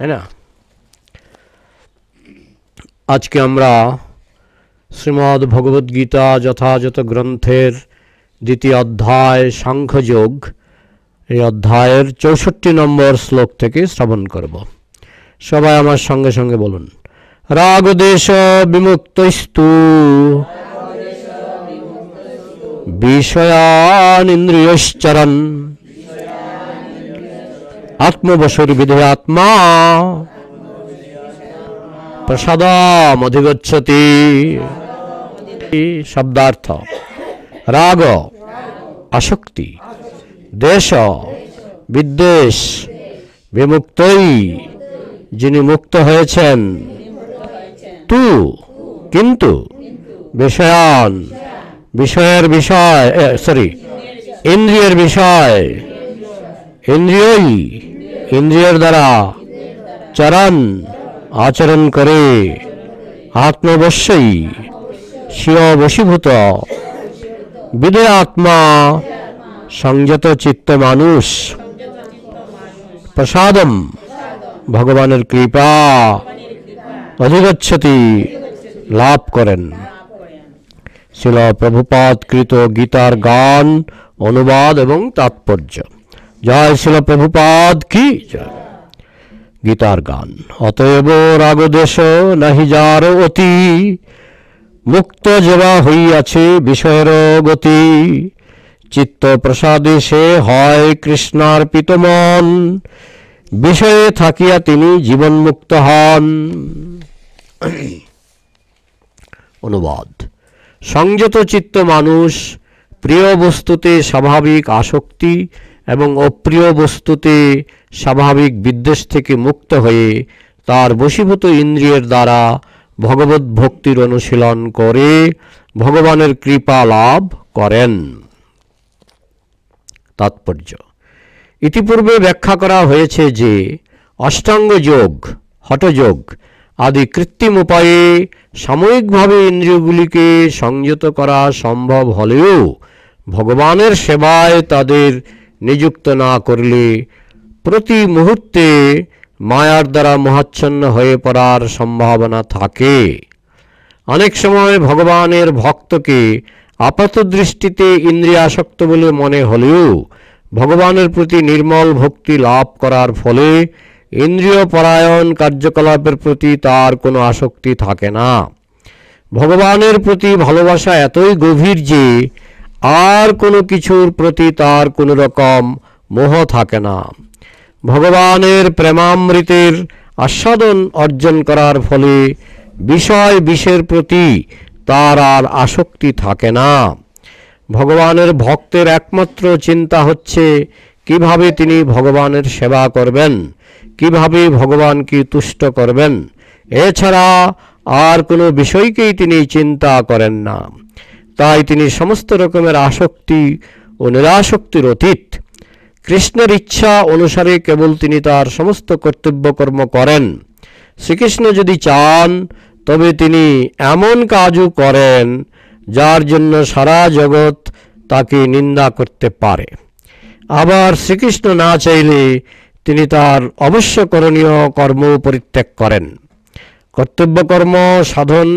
তাই না? আজকে আমরা শ্রীমদ্ ভগবদ্গীতা যথাযথ গ্রন্থের দ্বিতীয় অধ্যায় সাংখ্যযোগ, এই অধ্যায়ের 64 নম্বর শ্লোক থেকে শ্রবণ করব। সবাই আমার সঙ্গে সঙ্গে বলুন, রাগদেশ বিমুক্তস্তু বিষয়ান ইন্দ্রিয়শ্চরণ আত্মবশর বিধেয়াত্মা প্রসাদামধিগচ্ছতি। শব্দার্থ: রাগ আসক্তি, দেশ বিদ্বেষ, বিমুক্তই যিনি মুক্ত হয়েছেন, তু কিন্তু, বিষয়ান বিষয়ের বিষয়, ইন্দ্রিয়ের বিষয়, ইন্দ্রিয়ই ইন্দ্রিয়ের দ্বারা, চরণ আচরণ করে, আত্মবশ্যই স্বীয় বশীভূত, বিদে আত্মা সংযত চিত্ত মানুষ, প্রসাদম ভগবানের কৃপা, অধিগচ্ছতি লাভ করেন। ছিল প্রভুপাদ কৃত গীতার গান, অনুবাদ এবং তাৎপর্য। জয় ছিল প্রভুপাদ কি জয়। গীতার গান: অতএব রাগদেশ নাহি যার অতি, মুক্ত যেবা হইয়াছে বিষয়ের গতি, চিত্ত প্রসাদে সে হয় কৃষ্ণার্পিত মন, বিষয়ে থাকিয়া তিনি জীবন মুক্ত হন। অনুবাদ: সংযত চিত্ত মানুষ প্রিয় বস্তুতে স্বাভাবিক আসক্তি এবং অপ্রিয় বস্তুতে স্বাভাবিক বিদ্বেষ থেকে মুক্ত হয়ে তার বশীভূত ইন্দ্রিয়ের দ্বারা ভগবত ভক্তির অনুশীলন করে ভগবানের কৃপা লাভ করেন। তাৎপর্য: ইতিপূর্বে ব্যাখ্যা করা হয়েছে যে অষ্টাঙ্গ যোগ, হঠযোগ আদি কৃত্রিম উপায়ে সাময়িকভাবে ইন্দ্রিয়গুলিকে সংযত করা সম্ভব হলেও ভগবানের সেবায় তাদের নিযুক্ত না করলে প্রতি মুহূর্তে মায়ার দ্বারা মোহাচ্ছন্ন হয়ে পড়ার সম্ভাবনা থাকে। অনেক সময় ভগবানের ভক্তকে আপাত দৃষ্টিতে ইন্দ্রিয়াসক্ত বলে মনে হলেও ভগবানের প্রতি নির্মল ভক্তি লাভ করার ফলে ইন্দ্রিয় পরায়ণ কার্যকলাপের প্রতি তার কোনো আসক্তি থাকে না। ভগবানের প্রতি ভালোবাসা এতই গভীর যে আর কোনো কিছুর প্রতি তার কোনো রকম মোহ থাকে না। ভগবানের প্রেমামৃতের আস্বাদন অর্জন করার ফলে বিষয় বিষয়ের প্রতি তার আর আসক্তি থাকে না। ভগবানের ভক্তের একমাত্র চিন্তা হচ্ছে কিভাবে তিনি ভগবানের সেবা করবেন, কিভাবে ভগবানকে তুষ্ট করবেন। এছাড়া আর কোনো বিষয়কেই তিনি চিন্তা করেন না। তাই তিনি সমস্ত রকমের আসক্তি ও নিরাসক্তির অতীত। কৃষ্ণের ইচ্ছা অনুসারে কেবল তিনি তার সমস্ত কর্তব্যকর্ম করেন। শ্রীকৃষ্ণ যদি চান তবে তিনি এমন কাজও করেন যার জন্য সারা জগৎ তাকে নিন্দা করতে পারে। আবার শ্রীকৃষ্ণ না চাইলে তিনি তার অবশ্য করণীয় কর্ম পরিত্যাগ করেন। কর্তব্যকর্ম সাধন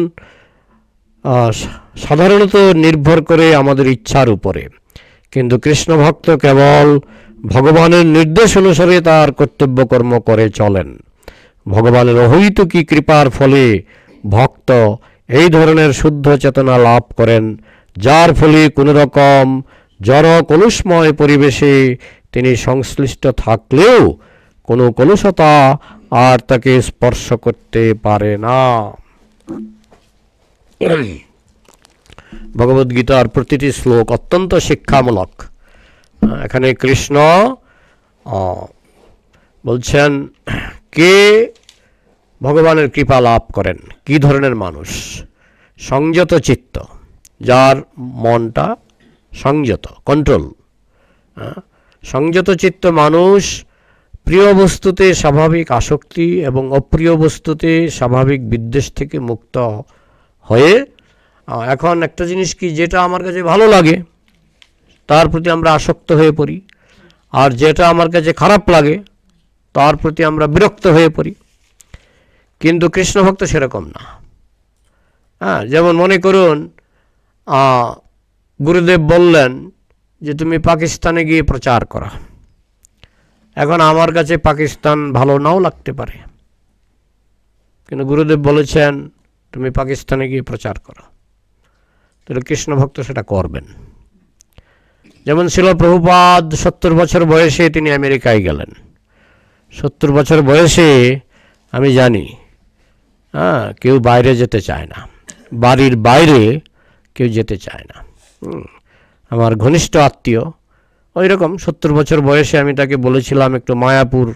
সাধারণত নির্ভর করে আমাদের ইচ্ছার উপরে, কিন্তু কৃষ্ণ ভক্ত কেবল ভগবানের নির্দেশ অনুসারে তার কর্তব্যকর্ম করে চলেন। ভগবানের অহৈতুকী কৃপার ফলে ভক্ত এই ধরনের শুদ্ধ চেতনা লাভ করেন, যার ফলে কোনো রকম জড় কলুষময় পরিবেশে তিনি সংশ্লিষ্ট থাকলেও কোনো কলুষতা আর তাকে স্পর্শ করতে পারে না। ভগবদ্গীতার প্রতিটি শ্লোক অত্যন্ত শিক্ষামূলক। এখানে কৃষ্ণ বলছেন কে ভগবানের কৃপা লাভ করেন, কি ধরনের মানুষ। সংযত চিত্ত, যার মনটা সংযত, কন্ট্রোল। সংযত চিত্ত মানুষ প্রিয় বস্তুতে স্বাভাবিক আসক্তি এবং অপ্রিয় বস্তুতে স্বাভাবিক বিদ্বেষ থেকে মুক্ত হয়ে, এখন একটা জিনিস কি, যেটা আমার কাছে ভালো লাগে তার প্রতি আমরা আসক্ত হয়ে পড়ি, আর যেটা আমার কাছে খারাপ লাগে তার প্রতি আমরা বিরক্ত হয়ে পড়ি। কিন্তু কৃষ্ণ ভক্ত সেরকম না। যেমন মনে করুন গুরুদেব বললেন যে তুমি পাকিস্তানে গিয়ে প্রচার করো। এখন আমার কাছে পাকিস্তান ভালো নাও লাগতে পারে, কিন্তু গুরুদেব বলেছেন তুমি পাকিস্তানে গিয়ে প্রচার করো, তাহলে কৃষ্ণ ভক্ত সেটা করবেন। যেমন ছিল প্রভুপাদ 70 বছর বয়সে তিনি আমেরিকায় গেলেন। 70 বছর বয়সে আমি জানি কেউ বাইরে যেতে চায় না, বাড়ির বাইরে কেউ যেতে চায় না। আমার ঘনিষ্ঠ আত্মীয় ওই রকম 70 বছর বয়সে আমি তাকে বলেছিলাম একটু মায়াপুর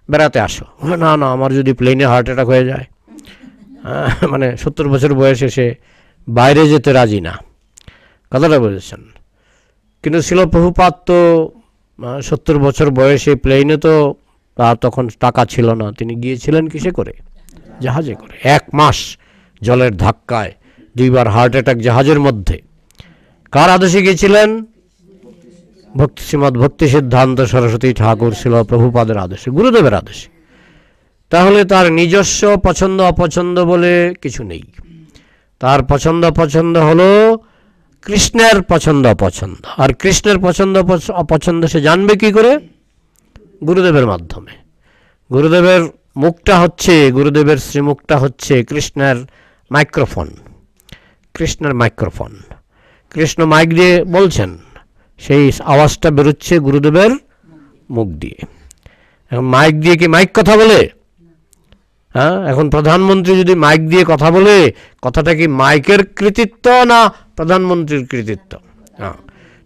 বেড়াতে আসো। না না, আমার যদি প্লেনে হার্ট অ্যাটাক হয়ে যায়। মানে 70 বছর বয়সে সে বাইরে যেতে রাজি না, কথাটা বলেছেন। কিন্তু ছিল প্রভুপাদ তো 70 বছর বয়সে প্লেনে তো তখন টাকা ছিল না, তিনি গিয়েছিলেন কিসে করে? জাহাজে করে। 1 মাস জলের ধাক্কায় 2 বার হার্ট অ্যাটাক জাহাজের মধ্যে। কার আদেশে গিয়েছিলেন? শ্রীমদ্ ভক্তি সিদ্ধান্ত সরস্বতী ঠাকুর ছিল প্রভুপাদের আদেশে, গুরুদেবের আদেশে। তাহলে তার নিজস্ব পছন্দ অপছন্দ বলে কিছু নেই। তার পছন্দ অপছন্দ হলো কৃষ্ণের পছন্দ অপছন্দ। আর কৃষ্ণের পছন্দ অপছন্দ সে জানবে কি করে? গুরুদেবের মাধ্যমে। গুরুদেবের মুখটা হচ্ছে, গুরুদেবের শ্রীমুখটা হচ্ছে কৃষ্ণের মাইক্রোফোন। কৃষ্ণের মাইক্রোফোন, কৃষ্ণ মাইক দিয়ে বলছেন, সেই আওয়াজটা বেরোচ্ছে গুরুদেবের মুখ দিয়ে। এখন মাইক দিয়ে কি মাইক কথা বলে? এখন প্রধানমন্ত্রী যদি মাইক দিয়ে কথা বলে, কথাটা কি মাইকের কৃতিত্ব না প্রধানমন্ত্রীর কৃতিত্ব?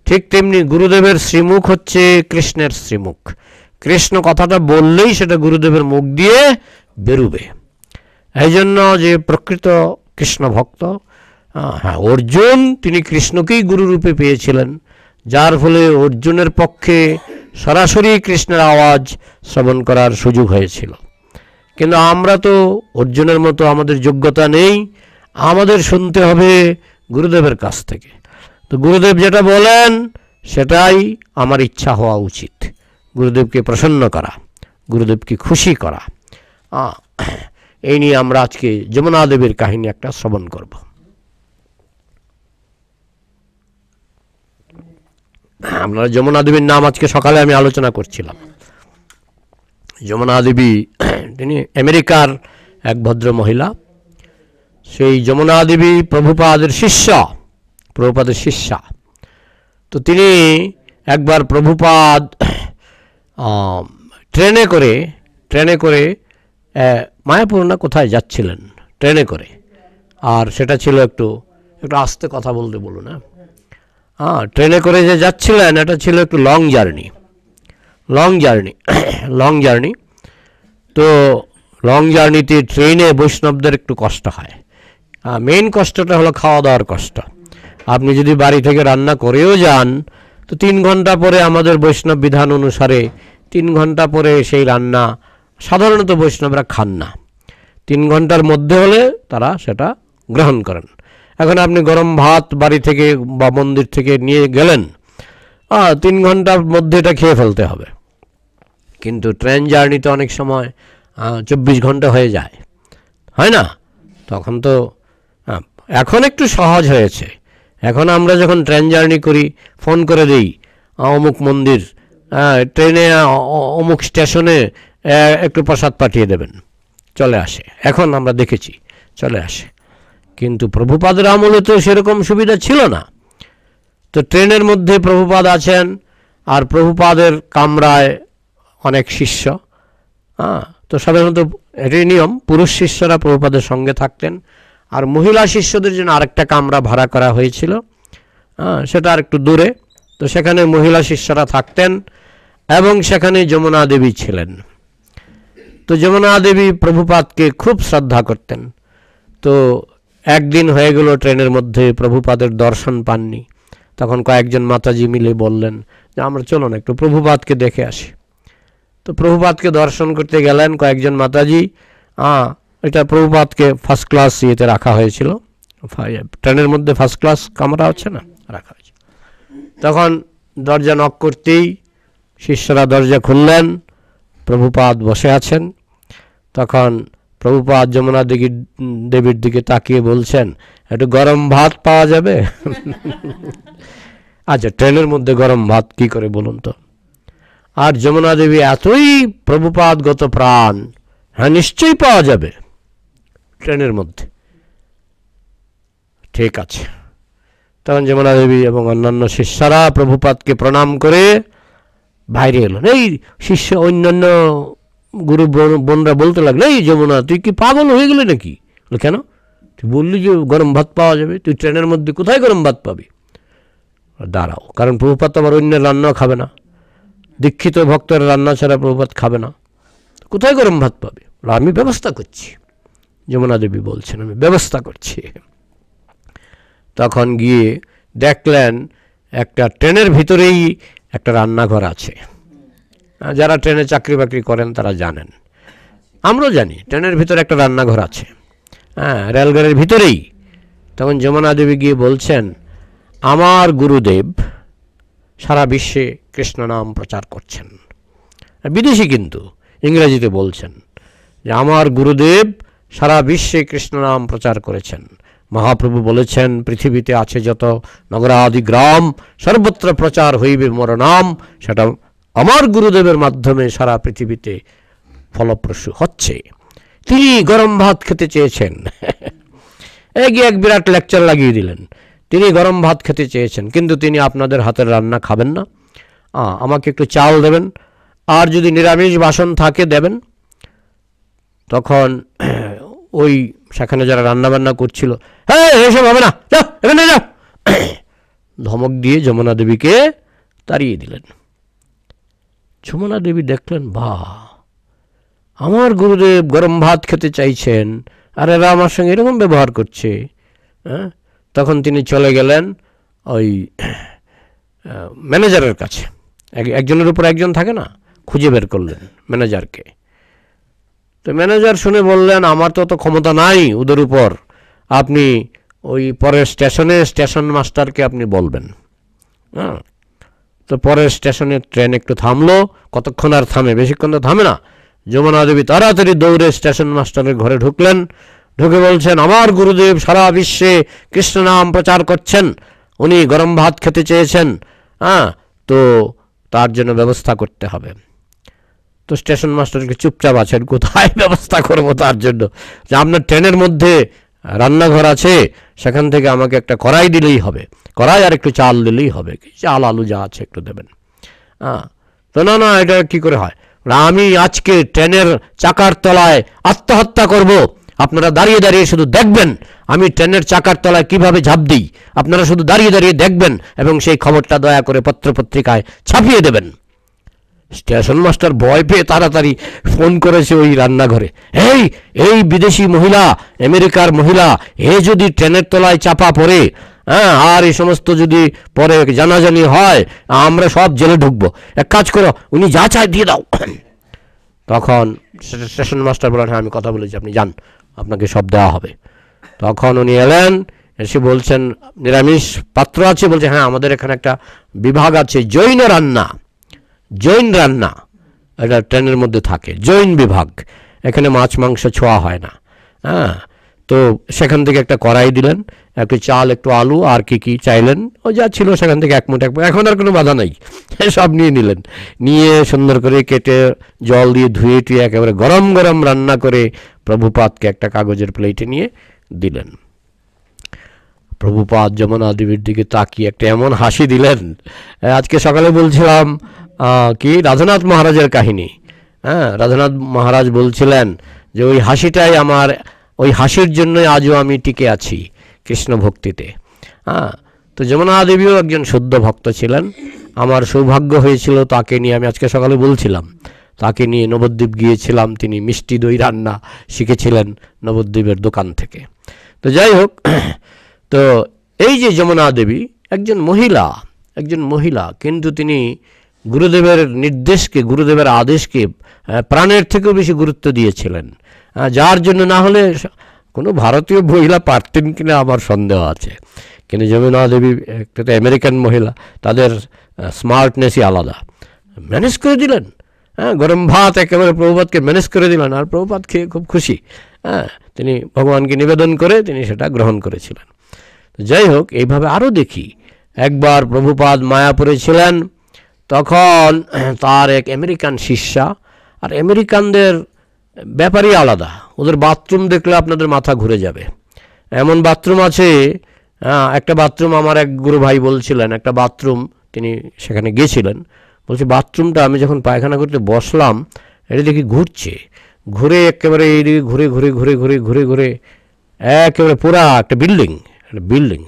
ঠিক তেমনি গুরুদেবের শ্রীমুখ হচ্ছে কৃষ্ণের শ্রীমুখ। কৃষ্ণ কথাটা বললেই সেটা গুরুদেবের মুখ দিয়ে বেরোবে। এই জন্য যে প্রকৃত কৃষ্ণ ভক্ত, অর্জুন তিনি কৃষ্ণকেই গুরুরূপে পেয়েছিলেন, যার ফলে অর্জুনের পক্ষে সরাসরি কৃষ্ণের আওয়াজ শ্রবণ করার সুযোগ হয়েছিল। কিন্তু আমরা তো অর্জুনের মতো আমাদের যোগ্যতা নেই, আমাদের শুনতে হবে গুরুদেবের কাছ থেকে। তো গুরুদেব যেটা বলেন সেটাই আমার ইচ্ছা হওয়া উচিত। গুরুদেবকে প্রসন্ন করা, গুরুদেবকে খুশি করা। এই নিয়ে আমরা আজকে যমুনা দেবীর কাহিনী একটা শ্রবণ করব। আপনারা যমুনা দেবীর নাম আজকে সকালে আমি আলোচনা করছিলাম। যমুনা দেবী তিনি আমেরিকার এক ভদ্র মহিলা। সেই যমুনা দেবী প্রভুপাদের শিষ্যা, প্রভুপাদের শিষ্যা। তো তিনি একবার প্রভুপাদ ট্রেনে করে মায়াপুর না কোথায় যাচ্ছিলেন ট্রেনে করে, আর সেটা ছিল একটু আস্তে কথা বলতে বলুন। ট্রেনে করে যে যাচ্ছিলেন এটা ছিল একটু লং জার্নি। তো লং জার্নিতে ট্রেনে বৈষ্ণবদের একটু কষ্ট হয়। মেইন কষ্টটা হলো খাওয়া দাওয়ার কষ্ট। আপনি যদি বাড়ি থেকে রান্না করেও যান তো 3 ঘন্টা পরে, আমাদের বৈষ্ণব বিধান অনুসারে 3 ঘন্টা পরে সেই রান্না সাধারণত বৈষ্ণবরা খান না। 3 ঘন্টার মধ্যে হলে তারা সেটা গ্রহণ করেন। এখন আপনি গরম ভাত বাড়ি থেকে বা মন্দির থেকে নিয়ে গেলেন, 3 ঘন্টার মধ্যে এটা খেয়ে ফেলতে হবে। কিন্তু ট্রেন জার্নিতে অনেক সময় 24 ঘন্টা হয়ে যায়, হয় না? তখন তো এখন একটু সহজ হয়েছে। এখন আমরা যখন ট্রেন জার্নি করি ফোন করে দিই অমুক মন্দির, ট্রেনে অমুক স্টেশনে একটু প্রসাদ পাঠিয়ে দেবেন, চলে আসে। এখন আমরা দেখেছি চলে আসে। কিন্তু প্রভুপাদের আমলে তো সেরকম সুবিধা ছিল না। তো ট্রেনের মধ্যে প্রভুপাদ আছেন, আর প্রভুপাদের কামরায় অনেক শিষ্য। তো সাধারণত এটাই নিয়ম, পুরুষ শিষ্যরা প্রভুপাদের সঙ্গে থাকতেন, আর মহিলা শিষ্যদের জন্য আরেকটা কামরা ভাড়া করা হয়েছিল, সেটা আর একটু দূরে। তো সেখানে মহিলা শিষ্যরা থাকতেন এবং সেখানে যমুনা দেবী ছিলেন। তো যমুনা দেবী প্রভুপাদকে খুব শ্রদ্ধা করতেন। তো একদিন হয়ে গেল ট্রেনের মধ্যে প্রভুপাদের দর্শন পাননি। তখন কয়েকজন মাতাজি মিলে বললেন যে আমরা চলুন একটু প্রভুপাদকে দেখে আসি। তো প্রভুপাদকে দর্শন করতে গেলেন কয়েকজন মাতাজি। এটা প্রভুপাদকে ফার্স্ট ক্লাস ইয়েতে রাখা হয়েছিল, ট্রেনের মধ্যে ফার্স্ট ক্লাস কামরা হচ্ছে না, রাখা হয়েছে। তখন দরজা নক করতেই শিষ্যরা দরজা খুললেন, প্রভুপাদ বসে আছেন। তখন প্রভুপাদ যমুনা দেবীর দিকে তাকিয়ে বলছেন, একটু গরম ভাত পাওয়া যাবে? আচ্ছা, ট্রেনের মধ্যে গরম ভাত কি করে বলুন তো? আর যমুনা দেবী এতই প্রভুপাদগত প্রাণ, হ্যাঁ নিশ্চয়ই পাওয়া যাবে ট্রেনের মধ্যে। ঠিক আছে। তখন যমুনা দেবী এবং অন্যান্য শিষ্যরা প্রভুপাদকে প্রণাম করে বাইরে এলেন। এই শিষ্য অন্যান্য গুরু বোনরা বলতে লাগলো, এই যমুনা তুই কি পাগল হয়ে গেলি নাকি? কেন? তুই বললি যে গরম ভাত পাওয়া যাবে, তুই ট্রেনের মধ্যে কোথায় গরম ভাত পাবি? দাঁড়াও, কারণ প্রভুপাদ তো আবার অন্যের রান্নাও খাবে না, দীক্ষিত ভক্তের রান্না ছাড়া প্রভুপাদ খাবে না, কোথায় গরম ভাত পাবে? আমি ব্যবস্থা করছি। যমুনা দেবী বলছেন, আমি ব্যবস্থা করছি। তখন গিয়ে দেখলেন একটা ট্রেনের ভিতরেই একটা রান্নাঘর আছে। যারা ট্রেনে চাকরি বাকরি করেন তারা জানেন, আমরাও জানি ট্রেনের ভিতরে একটা রান্নাঘর আছে, হ্যাঁ, রেলগাড়ির ভিতরেই। তখন যমুনা দেবী গিয়ে বলছেন, আমার গুরুদেব সারা বিশ্বে কৃষ্ণ নাম প্রচার করছেন। বিদেশি কিন্তু ইংরেজিতে বলছেন যে আমার গুরুদেব সারা বিশ্বে কৃষ্ণ নাম প্রচার করেছেন। মহাপ্রভু বলেছেন, পৃথিবীতে আছে যত নগরাদি গ্রাম, সর্বত্র প্রচার হইবে মোর নাম। সেটা আমার গুরুদেবের মাধ্যমে সারা পৃথিবীতে ফলপ্রসূ হচ্ছে। তিনি গরম ভাত খেতে চেয়েছেন। এক বিরাট লেকচার লাগিয়ে দিলেন। তিনি গরম ভাত খেতে চেয়েছেন, কিন্তু তিনি আপনাদের হাতের রান্না খাবেন না। আমাকে একটু চাল দেবেন, আর যদি নিরামিষ বাসন থাকে দেবেন। তখন ওই সেখানে যারা রান্নাবান্না করছিল, হ্যাঁ এসব হবে না, যাও এখানে যাও, ধমক দিয়ে যমুনা দেবীকে তাড়িয়ে দিলেন। যমুনা দেবী দেখলেন, বাহ, আমার গুরুদেব গরম ভাত খেতে চাইছেন আর এরা আমার সঙ্গে এরকম ব্যবহার করছে। হ্যাঁ, তখন তিনি চলে গেলেন ওই ম্যানেজারের কাছে। একজনের উপর একজন থাকে না, খুঁজে বের করলেন ম্যানেজারকে। তো ম্যানেজার শুনে বললেন, আমার তো অত ক্ষমতা নাই ওদের উপর, আপনি ওই পরের স্টেশন মাস্টারকে আপনি বলবেন। হ্যাঁ, তো পরের স্টেশনে ট্রেন একটু থামলো, কতক্ষণ আর থামে, বেশিক্ষণ তো থামে না। যমুনা দেবী তাড়াতাড়ি দৌড়ে স্টেশন মাস্টারের ঘরে ঢুকলেন, ঢুকে বলছেন, আমার গুরুদেব সারা বিশ্বে কৃষ্ণ নাম প্রচার করছেন, উনি গরম ভাত খেতে চেয়েছেন, হ্যাঁ, তো তার জন্য ব্যবস্থা করতে হবে। তো স্টেশন মাস্টারকে চুপচাপ আছেন, কোথায় ব্যবস্থা করবো তার জন্য? যে আপনার ট্রেনের মধ্যে রান্নাঘর আছে, সেখান থেকে আমাকে একটা কড়াই দিলেই হবে, কড়াই আর একটু চাল দিলেই হবে, চাল আলু যা আছে একটু দেবেন। তো না, এটা কি করে হয়? আমি আজকে ট্রেনের চাকার তলায় আত্মহত্যা করব, আপনারা দাঁড়িয়ে দাঁড়িয়ে শুধু দেখবেন আমি ট্রেনের চাকার তলায় কিভাবে ঝাঁপ দিই, আপনারা শুধু দাঁড়িয়ে দাঁড়িয়ে দেখবেন এবং সেই খবরটা দয়া করে পত্রপত্রিকায় ছাপিয়ে দেবেন। স্টেশন মাস্টার ভয় পেয়ে তাড়াতাড়ি ফোন করেছে ওই রান্নাঘরে, এই বিদেশি মহিলা, আমেরিকার মহিলা, এ যদি ট্রেনের তলায় চাপা পড়ে, হ্যাঁ, আর এই সমস্ত যদি পরে জানাজানি হয়, আমরা সব জেলে ঢুকবো, এক কাজ করো, উনি যা চায় দিয়ে দাও। তখন স্টেশন মাস্টার বলেন, হ্যাঁ আমি কথা বলেছি, আপনি যান, আপনাকে সব দেওয়া হবে। তখন উনি এলেন, এসে বলছেন, নিরামিষ পাত্র আছে? বলছে, হ্যাঁ আমাদের এখানে একটা বিভাগ আছে, জৈন রান্না, এটা ট্রেনের মধ্যে থাকে, জৈন বিভাগ, এখানে মাছ মাংস ছোঁয়া হয় না। হ্যাঁ, তো সেখান থেকে একটা কড়াই দিলেন, একটু চাল, একটু আলু, আর কি চাইলেন, ও যা ছিল সেখান থেকে এক মুঠ, এখন আর কোনো বাধা নেই, সব নিয়ে নিলেন। নিয়ে সুন্দর করে কেটে জল দিয়ে ধুয়ে টুয়ে একেবারে গরম গরম রান্না করে প্রভুপাদকে একটা কাগজের প্লেটে নিয়ে দিলেন। প্রভুপাদ যমুনা দেবীর দিকে তাকিয়ে একটা এমন হাসি দিলেন। আজকে সকালে বলছিলাম কি রাধানাথ মহারাজের কাহিনী। হ্যাঁ, রাধানাথ মহারাজ বলছিলেন যে ওই হাসিটাই আমার, ওই হাসির জন্যই আজও আমি টিকে আছি কৃষ্ণ ভক্তিতে। হ্যাঁ, তো যমুনা দেবীও একজন শুদ্ধ ভক্ত ছিলেন। আমার সৌভাগ্য হয়েছিল তাকে নিয়ে, আমি আজকে সকালে বলছিলাম, তাকে নিয়ে নবদ্বীপ গিয়েছিলাম। তিনি মিষ্টি দই রান্না শিখেছিলেন নবদ্বীপের দোকান থেকে। তো যাই হোক, তো এই যে যমুনা দেবী একজন মহিলা, কিন্তু তিনি গুরুদেবের নির্দেশকে, গুরুদেবের আদেশকে প্রাণের থেকেও বেশি গুরুত্ব দিয়েছিলেন, যার জন্য না হলে কোনো ভারতীয় মহিলা পারতেন কিনা আমার সন্দেহ আছে। কিন্তু যমুনা দেবী একটা আমেরিকান মহিলা, তাদের স্মার্টনেসই আলাদা, ম্যানেজ করে দিলেন। হ্যাঁ, গরম ভাত একেবারে প্রভুপাদকে ম্যানেজ করে দিলেন, আর প্রভুপাদ খেয়ে খুব খুশি। হ্যাঁ, তিনি ভগবানকে নিবেদন করে তিনি সেটা গ্রহণ করেছিলেন। যাই হোক, এইভাবে আরও দেখি, একবার প্রভুপাদ মায়াপুরে ছিলেন, তখন তার এক আমেরিকান শিষ্যা, আর আমেরিকানদের ব্যাপারই আলাদা, ওদের বাথরুম দেখলে আপনাদের মাথা ঘুরে যাবে, এমন বাথরুম আছে। একটা বাথরুম আমার এক গুরু ভাই বলছিলেন, একটা বাথরুম তিনি সেখানে গিয়েছিলেন, বলছে বাথরুমটা আমি যখন পায়খানা করতে বসলাম, এটা দেখি ঘুরছে, ঘুরে একেবারে এইদিকে ঘুরে ঘুরে ঘুরে ঘুরে ঘুরে ঘুরে একেবারে পুরা একটা বিল্ডিং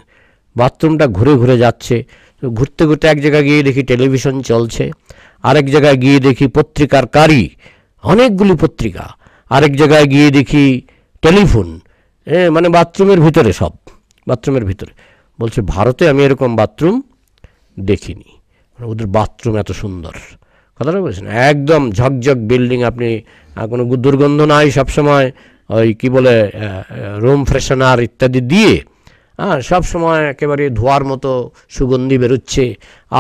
বাথরুমটা ঘুরে ঘুরে যাচ্ছে। ঘুরতে ঘুরতে এক জায়গায় গিয়ে দেখি টেলিভিশন চলছে, আরেক জায়গায় গিয়ে দেখি পত্রিকার কারি, অনেকগুলি পত্রিকা, আরেক জায়গায় গিয়ে দেখি টেলিফোন, মানে বাথরুমের ভিতরে, সব বাথরুমের ভিতরে। বলছে ভারতে আমি এরকম বাথরুম দেখিনি, মানে ওদের বাথরুম এত সুন্দর, কথাটা বলছেন, একদম ঝকঝক বিল্ডিং, আপনি কোনো দুর্গন্ধ নাই, সবসময় ওই কী বলে রুম ফ্রেশনার ইত্যাদি দিয়ে, সবসময় একেবারে ধোয়ার মতো সুগন্ধি বেরোচ্ছে,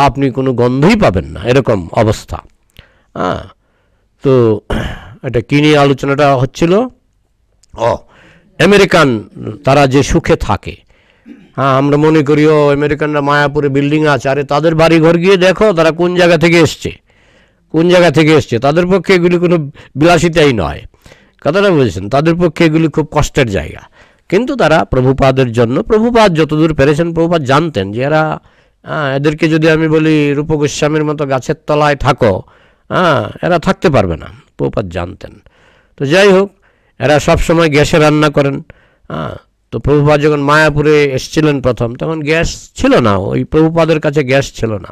আপনি কোনো গন্ধই পাবেন না, এরকম অবস্থা। তো এটা কী নিয়ে আলোচনাটা হচ্ছিল? আমেরিকান তারা যে সুখে থাকে। আমরা মনে করি আমেরিকানরা মায়াপুরে বিল্ডিং আছে, আরে তাদের বাড়ি ঘর গিয়ে দেখো তারা কোন জায়গা থেকে এসছে, তাদের পক্ষে এগুলি কোনো বিলাসিতাই নয়, কথাটা বলছেন, তাদের পক্ষে এগুলি খুব কষ্টের জায়গা। কিন্তু তারা প্রভুপাদের জন্য, প্রভুপাদ যতদূর পেরেছেন, প্রভুপাদ জানতেন যে এরা, এদেরকে যদি আমি বলি রূপ গোস্বামীর মতো গাছের তলায় থাকো, এরা থাকতে পারবে না, প্রভুপাদ জানতেন। তো যাই হোক, এরা সবসময় গ্যাসে রান্না করেন। তো প্রভুপাদ যখন মায়াপুরে এসেছিলেন প্রথম, তখন গ্যাস ছিল না, ওই প্রভুপাদের কাছে গ্যাস ছিল না।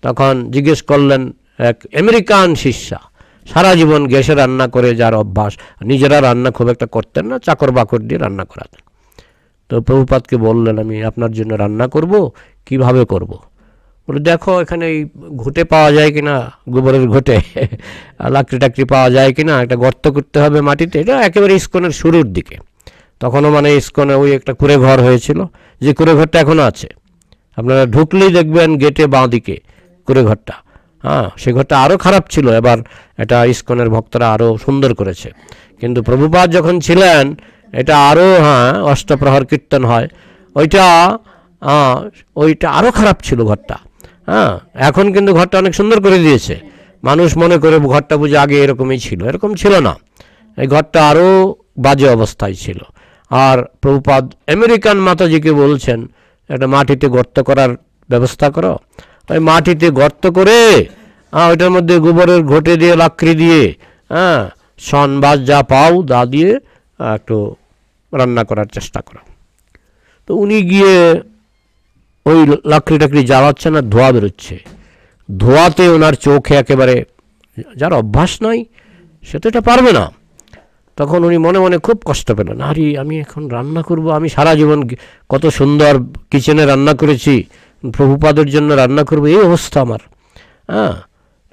তখন জিজ্ঞেস করলেন এক আমেরিকান শিষ্যা, সারা জীবন গ্যাসে রান্না করে যার অভ্যাস, নিজেরা রান্না খুব একটা করতেন না, চাকর বাকর দিয়ে রান্না করাতেন। তো প্রভুপাদকে বললেন আমি আপনার জন্য রান্না করব, কিভাবে করব? বলে দেখো এখানে এই ঘুঁটে পাওয়া যায় কিনা, গোবরের ঘুঁটে, লাকড়ি টাকড়ি পাওয়া যায় কিনা, একটা গর্ত করতে হবে মাটিতে। এটা একেবারে ইস্কনের শুরুর দিকে, তখনও মানে ইস্কনে ওই একটা কুড়ে ঘর হয়েছিল, যে কুড়ে ঘরটা এখনও আছে, আপনারা ঢুকলেই দেখবেন গেটে বাঁ দিকে কুড়ে ঘরটা। সে ঘরটা আরও খারাপ ছিল, এবার এটা ইস্কনের ভক্তরা আরও সুন্দর করেছে। কিন্তু প্রভুপাদ যখন ছিলেন এটা আরও, অষ্টপ্রহর কীর্তন হয়, ওইটা আরও খারাপ ছিল ঘরটা। এখন কিন্তু ঘরটা অনেক সুন্দর করে দিয়েছে, মানুষ মনে করে ঘরটা বুঝে আগে এরকমই ছিল, এরকম ছিল না, এই ঘরটা আরও বাজে অবস্থায় ছিল। আর প্রভুপাদ আমেরিকান মাতাজিকে বলছেন একটা মাটিতে গর্ত করার ব্যবস্থা করো, ওই মাটিতে গর্ত করে ওইটার মধ্যে গোবরের ঘটে দিয়ে, লাকড়ি দিয়ে, শন বাস যা পাও দা দিয়ে একটু রান্না করার চেষ্টা করো। তো উনি গিয়ে ওই লাকড়ি টাকড়ি জ্বালাচ্ছেন আর ধোঁয়া বেরোচ্ছে, ধোঁয়াতে ওনার চোখে একেবারে, যার অভ্যাস নাই সে তো এটা পারবে না। তখন উনি মনে মনে খুব কষ্ট পেলেন, আরে আমি এখন রান্না করব, আমি সারা জীবন কত সুন্দর কিচেনে রান্না করেছি, প্রভুপাদের জন্য রান্না করব, এই অবস্থা আমার।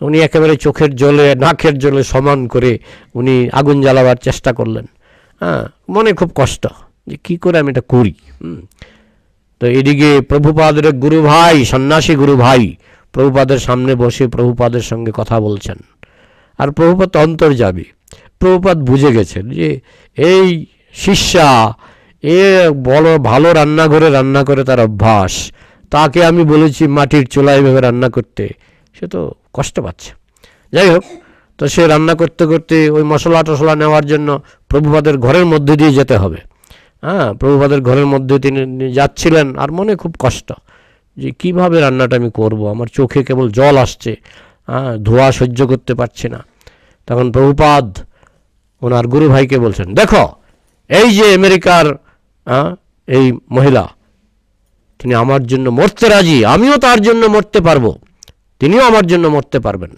উনি একেবারে চোখের জলে নাকের জলে সমান করে উনি আগুন জ্বালাবার চেষ্টা করলেন। মনে খুব কষ্ট যে কী করে আমি এটা করি। তো এদিকে প্রভুপাদের গুরু ভাই, সন্ন্যাসী গুরু ভাই প্রভুপাদের সামনে বসে প্রভুপাদের সঙ্গে কথা বলছেন, আর প্রভুপাদ অন্তর্যামী। প্রভুপাদ বুঝে গেছেন যে এই শিষ্যা, এ বড় ভালো রান্নাঘরে রান্না করে তার অভ্যাস, তাকে আমি বলেছি মাটির চুলায় ভেবে রান্না করতে, সে তো কষ্ট পাচ্ছে। যাই হোক, তো সে রান্না করতে করতে ওই মশলা টশলা নেওয়ার জন্য প্রভুপাদের ঘরের মধ্যে দিয়ে যেতে হবে। প্রভুপাদের ঘরের মধ্যে তিনি যাচ্ছিলেন, আর মনে খুব কষ্ট যে কিভাবে রান্নাটা আমি করব, আমার চোখে কেবল জল আসছে, ধোঁয়া সহ্য করতে পারছি না। তখন প্রভুপাদ ওনার গুরু ভাইকে বলছেন, দেখো এই যে আমেরিকার এই মহিলা, তিনি আমার জন্য মরতে রাজি, আমিও তার জন্য মরতে পারবো, তিনিও আমার জন্য মরতে পারবেন।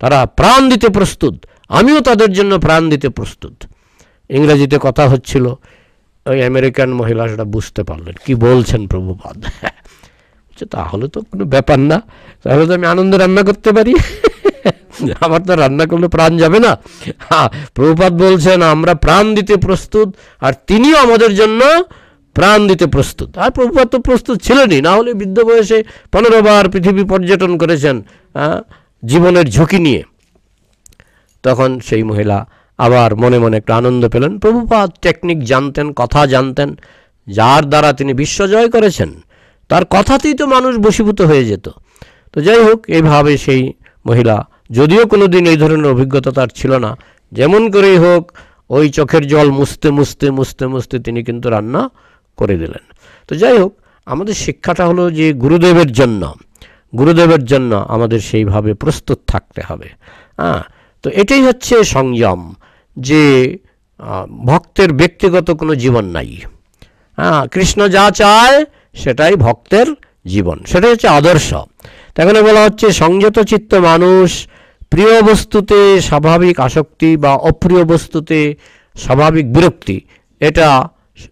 তারা প্রাণ দিতে প্রস্তুত, আমিও তাদের জন্য প্রাণ দিতে প্রস্তুত। ইংরেজিতে কথা হচ্ছিল, ওই আমেরিকান মহিলা সেটা বুঝতে পারলেন কি বলছেন প্রভুপাদ। তাহলে তো কোনো ব্যাপার না, তাহলে তো আমি আনন্দে রান্না করতে পারি, আমার তো রান্না করলে প্রাণ যাবে না। প্রভুপাদ বলছেন আমরা প্রাণ দিতে প্রস্তুত, আর তিনিও আমাদের জন্য প্রাণ দিতে প্রস্তুত। আর প্রভুপাদ তো প্রস্তুত ছিলেনই, না হলে বৃদ্ধ বয়সে 15 বার পৃথিবী পর্যটন করেছেন জীবনের ঝুঁকি নিয়ে। তখন সেই মহিলা আবার মনে মনে একটু আনন্দ পেলেন। প্রভুপাদ টেকনিক জানতেন, কথা জানতেন, যার দ্বারা তিনি বিশ্ব জয় করেছেন, তার কথাতেই তো মানুষ বশীভূত হয়ে যেত। তো যাই হোক, এইভাবে সেই মহিলা, যদিও কোনো দিন এই ধরনের অভিজ্ঞতা তার ছিল না, যেমন করেই হোক ওই চোখের জল মুছতে মুছতে মুছতে মুছতে তিনি কিন্তু রান্না করে দিলেন। তো যাই হোক, আমাদের শিক্ষাটা হলো যে গুরুদেবের জন্য আমাদের সেইভাবে প্রস্তুত থাকতে হবে। তো এটাই হচ্ছে সংযম, যে ভক্তের ব্যক্তিগত কোনো জীবন নাই। কৃষ্ণ যা চায় সেটাই ভক্তের জীবন, সেটাই হচ্ছে আদর্শ। এখানে বলা হচ্ছে সংযত চিত্ত মানুষ প্রিয় বস্তুতে স্বাভাবিক আসক্তি বা অপ্রিয় বস্তুতে স্বাভাবিক বিরক্তি,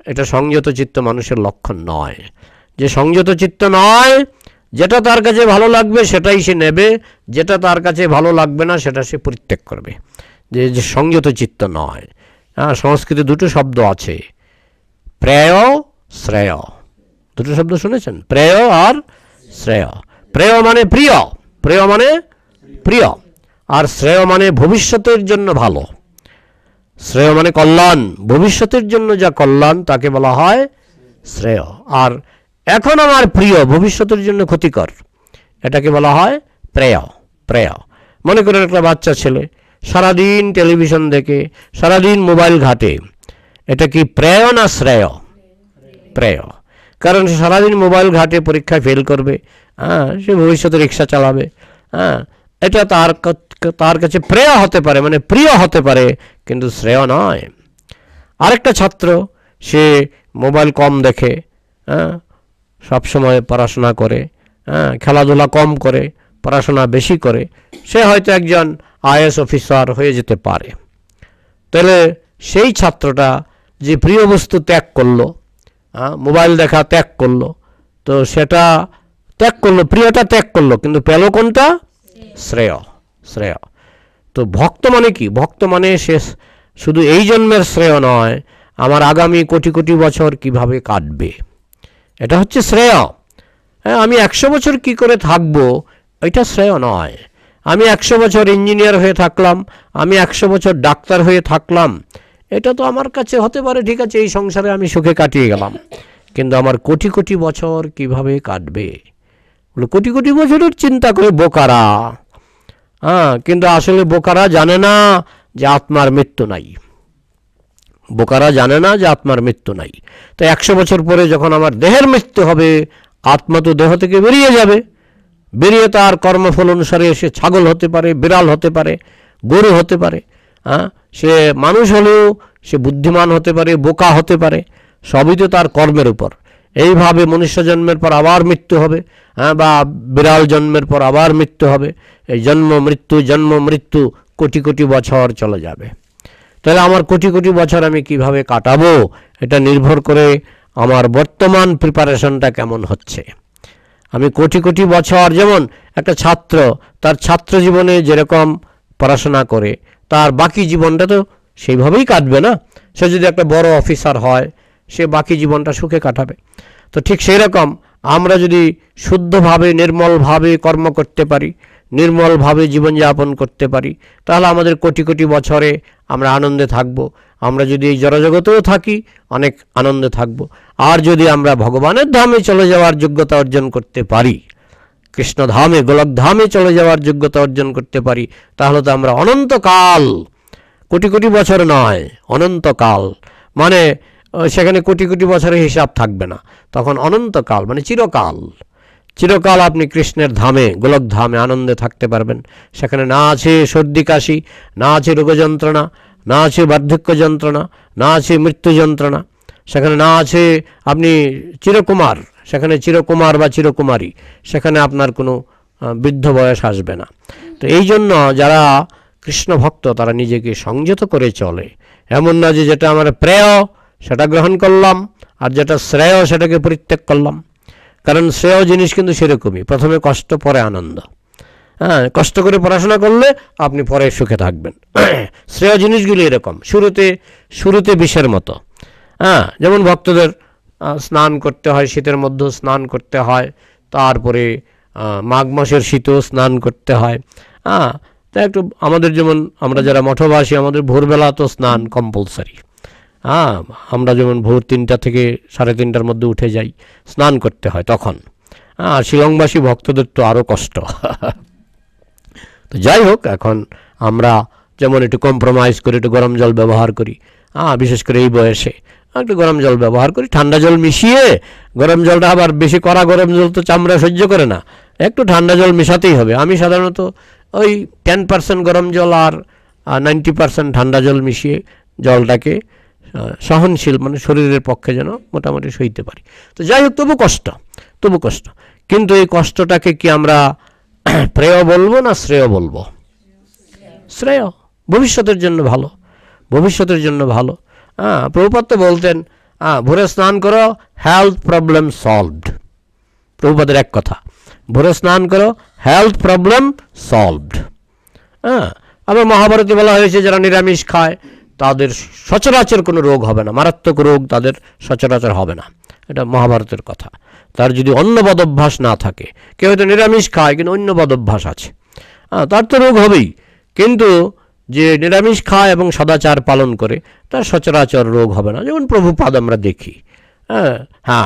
এটা সংযত চিত্ত মানুষের লক্ষণ নয়। যে সংযত চিত্ত নয়, যেটা তার কাছে ভালো লাগবে সেটাই সে নেবে, যেটা তার কাছে ভালো লাগবে না সেটা সে পরিত্যাগ করবে, যে সংযত চিত্ত নয়। সংস্কৃতে দুটো শব্দ আছে, প্রেয় শ্রেয়। দুটো শব্দ শুনেছেন, প্রেয় আর শ্রেয়। প্রেয় মানে প্রিয়, আর শ্রেয় মানে ভবিষ্যতের জন্য ভালো। শ্রেয় মানে কল্যাণ, ভবিষ্যতের জন্য যা কল্যাণ তাকে বলা হয় শ্রেয়। আর এখন আমার প্রিয়, ভবিষ্যতের জন্য ক্ষতিকর, এটাকে বলা হয় প্রেয়। মনে করেন একটা বাচ্চা ছেলে সারাদিন টেলিভিশন দেখে, সারাদিন মোবাইল ঘাটে, এটা কি প্রেয় না শ্রেয়? প্রেয়। কারণ সে সারাদিন মোবাইল ঘাটে, পরীক্ষায় ফেল করবে, সে ভবিষ্যতে রিক্সা চালাবে, এটা তার কাছে প্রেয় হতে পারে, মানে প্রিয় হতে পারে, কিন্তু শ্রেয় নয়। আরেকটা ছাত্র, সে মোবাইল কম দেখে, সবসময় পড়াশোনা করে, খেলাধুলা কম করে, পড়াশোনা বেশি করে, সে হয়তো একজন আইএএস অফিসার হয়ে যেতে পারে। তাহলে সেই ছাত্রটা যে প্রিয় বস্তু ত্যাগ করলো, মোবাইল দেখা ত্যাগ করলো, তো সেটা ত্যাগ করলো, প্রিয়টা ত্যাগ করলো, কিন্তু পেল কোনটা? শ্রেয়। তো ভক্ত মানে কি? ভক্ত মানে সে শুধু এই জন্মের শ্রেয় নয়, আমার আগামী কোটি কোটি বছর কিভাবে কাটবে, এটা হচ্ছে শ্রেয়। আমি 100 বছর কি করে থাকবো, এটা শ্রেয় নয়। আমি 100 বছর ইঞ্জিনিয়ার হয়ে থাকলাম, আমি 100 বছর ডাক্তার হয়ে থাকলাম, এটা তো আমার কাছে হতে পারে, ঠিক আছে, এই সংসারে আমি সুখে কাটিয়ে গেলাম, কিন্তু আমার কোটি কোটি বছর কিভাবে কাটবে, কোটি কোটি বছরের চিন্তা করে বোকারা। কিন্তু আসলে বোকারা জানে না যে আত্মার মৃত্যু নাই। তো 100 বছর পরে যখন আমার দেহের মৃত্যু হবে, আত্মা তো দেহ থেকে বেরিয়ে যাবে, বেরিয়ে তার কর্মফল অনুসারে সে ছাগল হতে পারে, বিড়াল হতে পারে, গরু হতে পারে, সে মানুষ হলেও সে বুদ্ধিমান হতে পারে, বোকা হতে পারে, সবই তো তার কর্মের উপর। এইভাবে মনুষ্য জন্মের পর আবার মৃত্যু হবে, বা বিড়াল জন্মের পর আবার মৃত্যু হবে। এই জন্ম মৃত্যু কোটি কোটি বছর চলে যাবে। তাহলে আমার কোটি কোটি বছর আমি কিভাবে কাটাবো, এটা নির্ভর করে আমার বর্তমান প্রিপারেশনটা কেমন হচ্ছে। আমি কোটি কোটি বছর, যেমন একটা ছাত্র তার ছাত্র জীবনে যেরকম পড়াশোনা করে, তার বাকি জীবনটা তো সেইভাবেই কাটবে না। সে যদি একটা বড় অফিসার হয়, সে বাকি জীবনটা সুখে কাটাবে। তো ঠিক সেই রকম আমরা যদি শুদ্ধভাবে, নির্মলভাবে কর্ম করতে পারি, নির্মলভাবে জীবনযাপন করতে পারি, তাহলে আমাদের কোটি কোটি বছরে আমরা আনন্দে থাকব। আমরা যদি এই জড়জগতেও থাকি, অনেক আনন্দে থাকব। আর যদি আমরা ভগবানের ধামে চলে যাওয়ার যোগ্যতা অর্জন করতে পারি, কৃষ্ণধামে, গোলকধামে চলে যাওয়ার যোগ্যতা অর্জন করতে পারি, তাহলে তো আমরা অনন্তকাল, কোটি কোটি বছর নয়, অনন্তকাল, মানে সেখানে কোটি কোটি বছরের হিসাব থাকবে না, তখন অনন্তকাল মানে চিরকাল আপনি কৃষ্ণের ধামে, গোলক ধামে আনন্দে থাকতে পারবেন। সেখানে না আছে সর্দি কাশি, না আছে রোগ যন্ত্রণা, না আছে বার্ধক্য যন্ত্রণা, না আছে মৃত্যু যন্ত্রণা, সেখানে না আছে আপনি চিরকুমার, সেখানে চিরকুমার বা চিরকুমারী, সেখানে আপনার কোনো বৃদ্ধ বয়স আসবে না। তো এই জন্য যারা কৃষ্ণ ভক্ত তারা নিজেকে সংযত করে চলে। এমন না যে যেটা আমার প্রেয় সেটা গ্রহণ করলাম, আর যেটা শ্রেয় সেটাকে পরিত্যাগ করলাম। কারণ শ্রেয় জিনিস কিন্তু সেরকমই, প্রথমে কষ্ট পরে আনন্দ। কষ্ট করে পড়াশোনা করলে আপনি পরে সুখে থাকবেন। শ্রেয় জিনিসগুলি এরকম, শুরুতে বিষের মতো। যেমন ভক্তদের স্নান করতে হয়, শীতের মধ্যে স্নান করতে হয়, তারপরে মাঘ মাসের শীতেও স্নান করতে হয়, তা একটু আমাদের যেমন আমরা যারা মঠবাসী আমাদের ভোরবেলা তো স্নান কম্পালসারি। হ্যাঁ, আমরা যেমন ভোর 3টা থেকে 3:30টার মধ্যে উঠে যাই, স্নান করতে হয় তখন। আর শিলংবাসী ভক্তদের তো আরও কষ্ট। তো যাই হোক, এখন আমরা যেমন একটু কম্প্রোমাইজ করে একটু গরম জল ব্যবহার করি, বিশেষ করে এই বয়সে একটু গরম জল ব্যবহার করি, ঠান্ডা জল মিশিয়ে। গরম জলটা আবার বেশি কড়া গরম জল তো চামড়া সহ্য করে না, একটু ঠান্ডা জল মেশাতেই হবে। আমি সাধারণত ওই 10% গরম জল আর 90% ঠান্ডা জল মিশিয়ে জলটাকে সহনশীল, মানে শরীরের পক্ষে যেন মোটামুটি সইতে পারি। তো যাই হোক, তবু কষ্ট। কিন্তু এই কষ্টটাকে কি আমরা প্রেয় বলবো না শ্রেয় বলবো? শ্রেয়, ভবিষ্যতের জন্য ভালো, ভবিষ্যতের জন্য ভালো। প্রভুপাদ তো বলতেন, ভোরে স্নান করো, হেলথ প্রবলেম সলভড। প্রভুপাদের এক কথা, ভোরে স্নান করো, হেলথ প্রবলেম সলভড। আবার মহাভারতে বলা হয়েছে যারা নিরামিষ খায় তাদের সচরাচর কোনো রোগ হবে না, মারাত্মক রোগ তাদের সচরাচর হবে না। এটা মহাভারতের কথা। তার যদি অন্য বদ অভ্যাস না থাকে, কেউ হয়তো নিরামিষ খায় কিন্তু অন্য বদ অভ্যাস আছে, তার তো রোগ হবেই। কিন্তু যে নিরামিষ খায় এবং সদাচার পালন করে তার সচরাচর রোগ হবে না। যেমন প্রভুপাদ আমরা দেখি।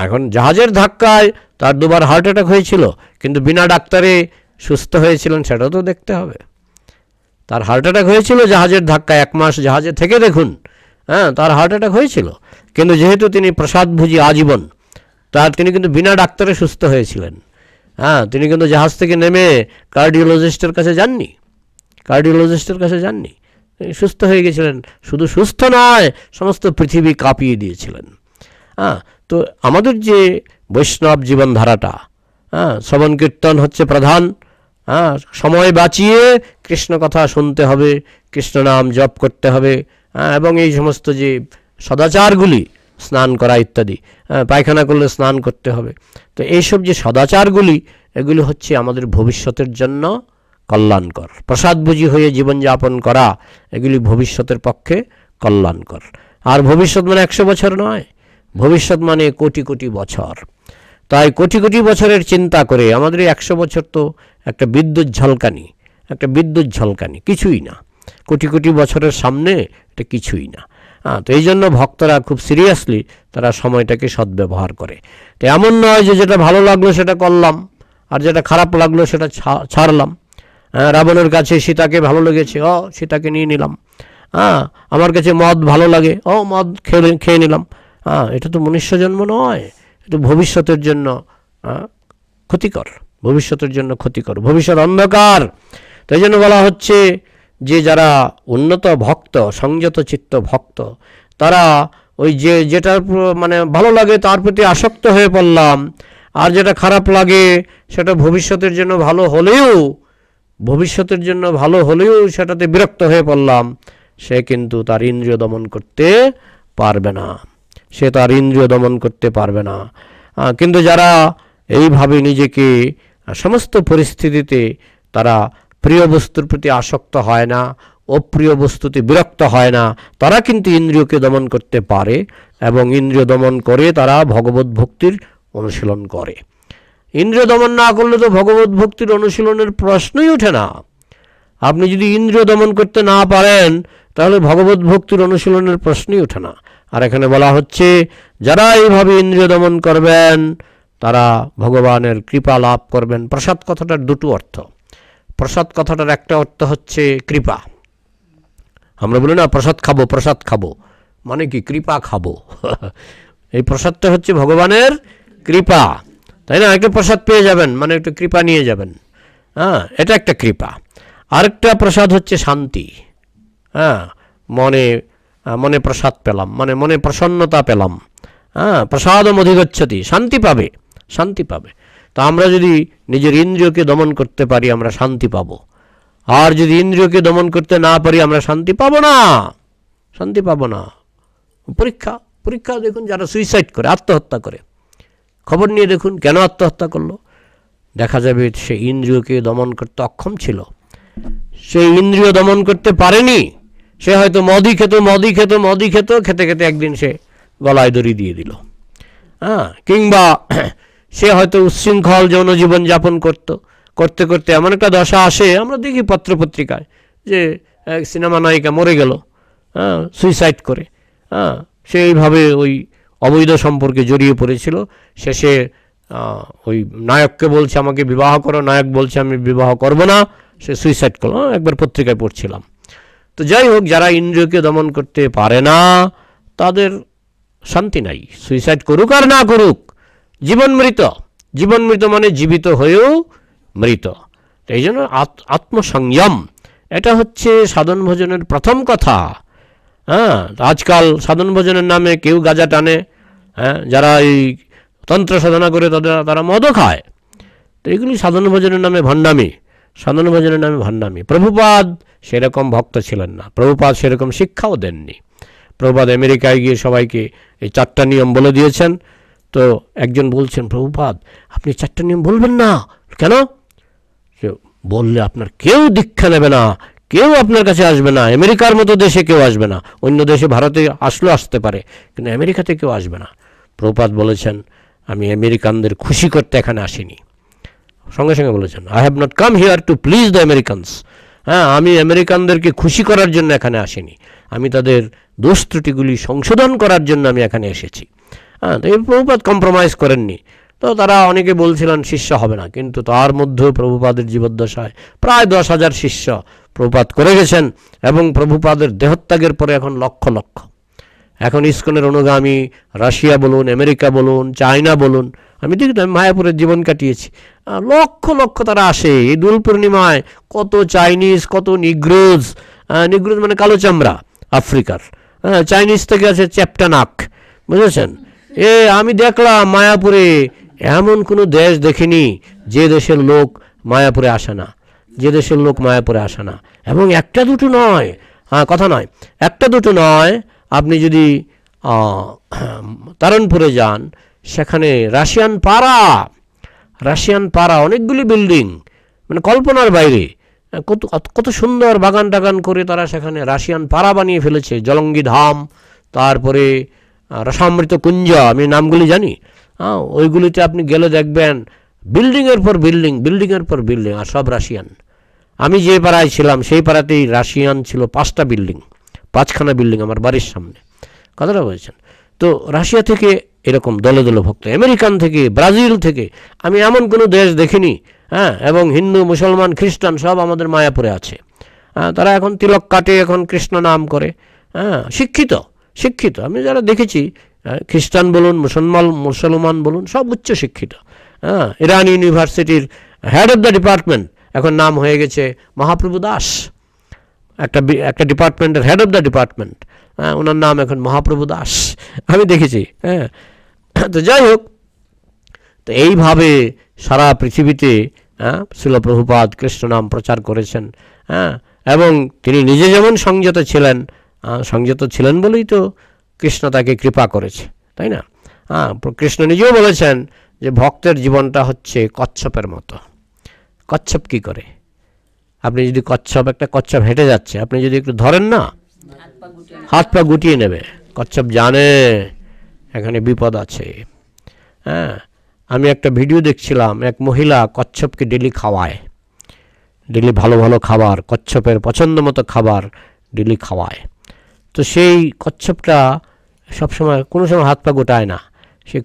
এখন জাহাজের ধাক্কায় তার 2বার হার্ট অ্যাটাক হয়েছিল, কিন্তু বিনা ডাক্তারে সুস্থ হয়েছিলেন, সেটাও তো দেখতে হবে। তার হার্ট অ্যাটাক হয়েছিল জাহাজের ধাক্কায়, 1 মাস জাহাজে থেকে দেখুন, তার হার্ট অ্যাটাক হয়েছিল। কিন্তু যেহেতু তিনি প্রসাদভোজী আজীবন, তিনি কিন্তু বিনা ডাক্তারে সুস্থ হয়েছিলেন। তিনি কিন্তু জাহাজ থেকে নেমে কার্ডিওলজিস্টের কাছে যাননি, সুস্থ হয়ে গেছিলেন। শুধু সুস্থ নয়, সমস্ত পৃথিবী কাঁপিয়ে দিয়েছিলেন। তো আমাদের যে বৈষ্ণব জীবনধারাটা, শ্রবণ কীর্তন হচ্ছে প্রধান। সময় বাঁচিয়ে কৃষ্ণ কথা শুনতে হবে, কৃষ্ণ নাম জপ করতে হবে, এবং এই সমস্ত যে সদাচারগুলি, স্নান করা ইত্যাদি, পায়খানা করলে স্নান করতে হবে। তো এইসব যে সদাচারগুলি, এগুলি হচ্ছে আমাদের ভবিষ্যতের জন্য কল্যাণকর। প্রসাদভোজী হয়ে জীবনযাপন করা, এগুলি ভবিষ্যতের পক্ষে কল্যাণকর। আর ভবিষ্যৎ মানে 100 বছর নয়, ভবিষ্যৎ মানে কোটি কোটি বছর। তাই কোটি কোটি বছরের চিন্তা করে আমাদের এই 100 বছর তো একটা বিদ্যুৎ ঝলকানি, কিছুই না। কোটি কোটি বছরের সামনে এটা কিছুই না। তো এই জন্য ভক্তরা খুব সিরিয়াসলি তারা সময়টাকে সদ্ব্যবহার করে। তো এমন নয় যে যেটা ভালো লাগলো সেটা করলাম, আর যেটা খারাপ লাগলো সেটা ছাড়লাম। রাবণের কাছে সীতাকে ভালো লেগেছে, সীতাকে নিয়ে নিলাম। আমার কাছে মদ ভালো লাগে, মদ খেয়ে নিলাম। এটা তো মনুষ্য জন্ম নয়, এটা ভবিষ্যতের জন্য ক্ষতিকর, ভবিষ্যৎ অন্ধকার। তাই জন্য বলা হচ্ছে যে যারা উন্নত ভক্ত, সংযত চিত্ত ভক্ত, তারা ওই যেটার মানে ভালো লাগে তার প্রতি আসক্ত হয়ে পড়লাম, আর যেটা খারাপ লাগে সেটা ভবিষ্যতের জন্য ভালো হলেও সেটাতে বিরক্ত হয়ে পড়লাম, সে কিন্তু তার ইন্দ্রিয় দমন করতে পারবে না। কিন্তু যারা এইভাবে নিজেকে সমস্ত পরিস্থিতিতে তারা প্রিয় বস্তুর প্রতি আসক্ত হয় না, অপ্রিয় বস্তুতে বিরক্ত হয় না, তারা কিন্তু ইন্দ্রিয়কে দমন করতে পারে, এবং ইন্দ্রিয় দমন করে তারা ভগবত ভক্তির অনুশীলন করে। ইন্দ্রিয় দমন না করলে তো ভগবত ভক্তির অনুশীলনের প্রশ্নই ওঠে না। আপনি যদি ইন্দ্রিয় দমন করতে না পারেন তাহলে ভগবত ভক্তির অনুশীলনের প্রশ্নই ওঠে না। আর এখানে বলা হচ্ছে যারা এইভাবে ইন্দ্রিয় দমন করবেন তারা ভগবানের কৃপা লাভ করবেন। প্রসাদ কথাটার 2টো অর্থ। প্রসাদ কথাটার একটা অর্থ হচ্ছে কৃপা। আমরা বলি না প্রসাদ খাবো, মানে কি? কৃপা খাবো। এই প্রসাদটা হচ্ছে ভগবানের কৃপা, তাই না? একটা প্রসাদ পেয়ে যাবেন মানে একটু কৃপা নিয়ে যাবেন, এটা একটা কৃপা। আরেকটা প্রসাদ হচ্ছে শান্তি। মনে প্রসাদ পেলাম, মানে মনে প্রসন্নতা পেলাম। প্রসাদম অধিগচ্ছতি, শান্তি পাবে। তা আমরা যদি নিজের ইন্দ্রিয়কে দমন করতে পারি আমরা শান্তি পাবো, আর যদি ইন্দ্রিয়কে দমন করতে না পারি আমরা শান্তি পাবো না। পরীক্ষা দেখুন, যারা সুইসাইড করে, আত্মহত্যা করে, খবর নিয়ে দেখুন কেন আত্মহত্যা করলো। দেখা যাবে সে ইন্দ্রিয়কে দমন করতে অক্ষম ছিল, সেই ইন্দ্রিয় দমন করতে পারেনি। সে হয়তো মদই খেতে একদিন সে গলায় দড়ি দিয়ে দিল। কিংবা সে হয়তো উচ্ছৃঙ্খল যৌন জীবন যাপন করত, করতে করতে এমন একটা দশা আসে, আমরা দেখি পত্রপত্রিকায় যে এক সিনেমা নায়িকা মরে গেল, সুইসাইড করে। সেইভাবে ওই অবৈধ সম্পর্কে জড়িয়ে পড়েছিল। শেষে ওই নায়ককে বলছে আমাকে বিবাহ করো, নায়ক বলছে আমি বিবাহ করব না, সে সুইসাইড করলো। একবার পত্রিকায় পড়ছিলাম। তো যাই হোক, যারা ইন্দ্রিয়কে দমন করতে পারে না তাদের শান্তি নাই, সুইসাইড করুক আর না করুক, জীবন মৃত। জীবন মৃত মানে জীবিত হয়েও মৃত। এই জন্য আত্মসংযম এটা হচ্ছে সাধন ভোজনের প্রথম কথা। আজকাল সাধন ভোজনের নামে কেউ গাঁজা টানে, যারা এই তন্ত্র সাধনা করে তারা মদও খায়। তো এগুলি সাধন ভোজনের নামে ভণ্ডামি, সাধন ভোজনের নামে ভণ্ডামি। প্রভুপাদ সেরকম ভক্ত ছিলেন না, প্রভুপাদ সেরকম শিক্ষাও দেননি। প্রভুপাদ আমেরিকায় গিয়ে সবাইকে এই 4টা নিয়ম বলে দিয়েছেন। তো একজন বলছেন, প্রভুপাদ আপনি 4টা নিয়ম বলবেন না কেন? বললে আপনার কেউ দীক্ষা নেবে না, কেউ আপনার কাছে আসবে না। আমেরিকার মতো দেশে কেউ আসবে না, অন্য দেশে ভারতে আসতে পারে, কিন্তু আমেরিকাতে কেউ আসবে না। প্রভুপাদ বলেছেন, আমি আমেরিকানদের খুশি করতে এখানে আসিনি। সঙ্গে সঙ্গে বলেছেন, I have not come here to please the Americans. আমি আমেরিকানদেরকে খুশি করার জন্য এখানে আসিনি, আমি তাদের দোষ ত্রুটিগুলি সংশোধন করার জন্য আমি এখানে এসেছি। তো এই প্রভুপাদ কম্প্রোমাইজ করেননি। তো তারা অনেকে বলছিলেন শিষ্য হবে না, কিন্তু তার মধ্যেও প্রভুপাদের জীবদ্দশায় প্রায় 10,000 শিষ্য প্রভুপাদ করে গেছেন। এবং প্রভুপাদের দেহত্যাগের পরে এখন লক্ষ লক্ষ, এখন ইসকনের অনুগামী রাশিয়া বলুন, আমেরিকা বলুন, চায়না বলুন, আমি দেখি আমি মায়াপুরের জীবন কাটিয়েছি, লক্ষ লক্ষ তারা আসে। এই দোল পূর্ণিমায় কত চাইনিজ, কত নিগ্রোজ, নিগ্রোজ মানে কালো চামড়া আফ্রিকার, চাইনিজ থেকে আছে চ্যাপ্টা নাক, বুঝেছেন? আমি দেখলাম মায়াপুরে এমন কোনো দেশ দেখিনি যে দেশের লোক মায়াপুরে আসে না, যে দেশের লোক মায়াপুরে আসে না। এবং একটা দুটো নয়, কথা নয়, একটা দুটো নয়। আপনি যদি তারণপুরে যান, সেখানে রাশিয়ান পাড়া অনেকগুলি বিল্ডিং, মানে কল্পনার বাইরে। কত সুন্দর বাগান টাগান করে তারা সেখানে রাশিয়ান পাড়া বানিয়ে ফেলেছে। জলঙ্গি ধাম, তারপরে রসামৃত কুঞ্জ, আমি নামগুলি জানি। ওইগুলিতে আপনি গেলে দেখবেন বিল্ডিংয়ের পর বিল্ডিং, বিল্ডিংয়ের পর বিল্ডিং, আর সব রাশিয়ান। আমি যে পাড়ায় ছিলাম সেই পাড়াতেই রাশিয়ান ছিল 5টা বিল্ডিং, 5খানা বিল্ডিং আমার বাড়ির সামনে। কথাটা বলছেন। তো রাশিয়া থেকে এরকম দলে দলে ভক্ত, আমেরিকান থেকে, ব্রাজিল থেকে, আমি এমন কোনো দেশ দেখিনি। এবং হিন্দু, মুসলমান, খ্রিস্টান সব আমাদের মায়াপুরে আছে। তারা এখন তিলক কাটে, এখন কৃষ্ণ নাম করে। শিক্ষিত আমি যারা দেখেছি, খ্রিস্টান বলুন, মুসলমান বলুন, সব উচ্চ শিক্ষিত। ইরান ইউনিভার্সিটির হেড অফ দ্য ডিপার্টমেন্ট এখন নাম হয়ে গেছে মহাপ্রভু দাস, একটা ডিপার্টমেন্টের হেড অফ দ্য ডিপার্টমেন্ট, ওনার নাম এখন মহাপ্রভু দাস, আমি দেখেছি। তো যাই হোক, তো এইভাবে সারা পৃথিবীতে শিল প্রভুপাদ কৃষ্ণ নাম প্রচার করেছেন। এবং তিনি নিজে যেমন সংযত ছিলেন বলেই তো কৃষ্ণ তাকে কৃপা করেছে, তাই না? কৃষ্ণ নিজেও বলেছেন যে ভক্তের জীবনটা হচ্ছে কচ্ছপের মতো। কচ্ছপ কি করে? আপনি যদি একটা কচ্ছপ হেঁটে যাচ্ছে, আপনি যদি একটু ধরেন না, হাত পা গুটিয়ে নেবে। কচ্ছপ জানে এখানে বিপদ আছে। আমি একটা ভিডিও দেখছিলাম, এক মহিলা কচ্ছপকে ডেলি খাওয়ায়, ডেলি ভালো ভালো খাবার, কচ্ছপের পছন্দ মতো খাবার ডেলি খাওয়ায়। তো সেই কচ্ছপটা সবসময় কোনো সময় হাত পা গোটায় না, সে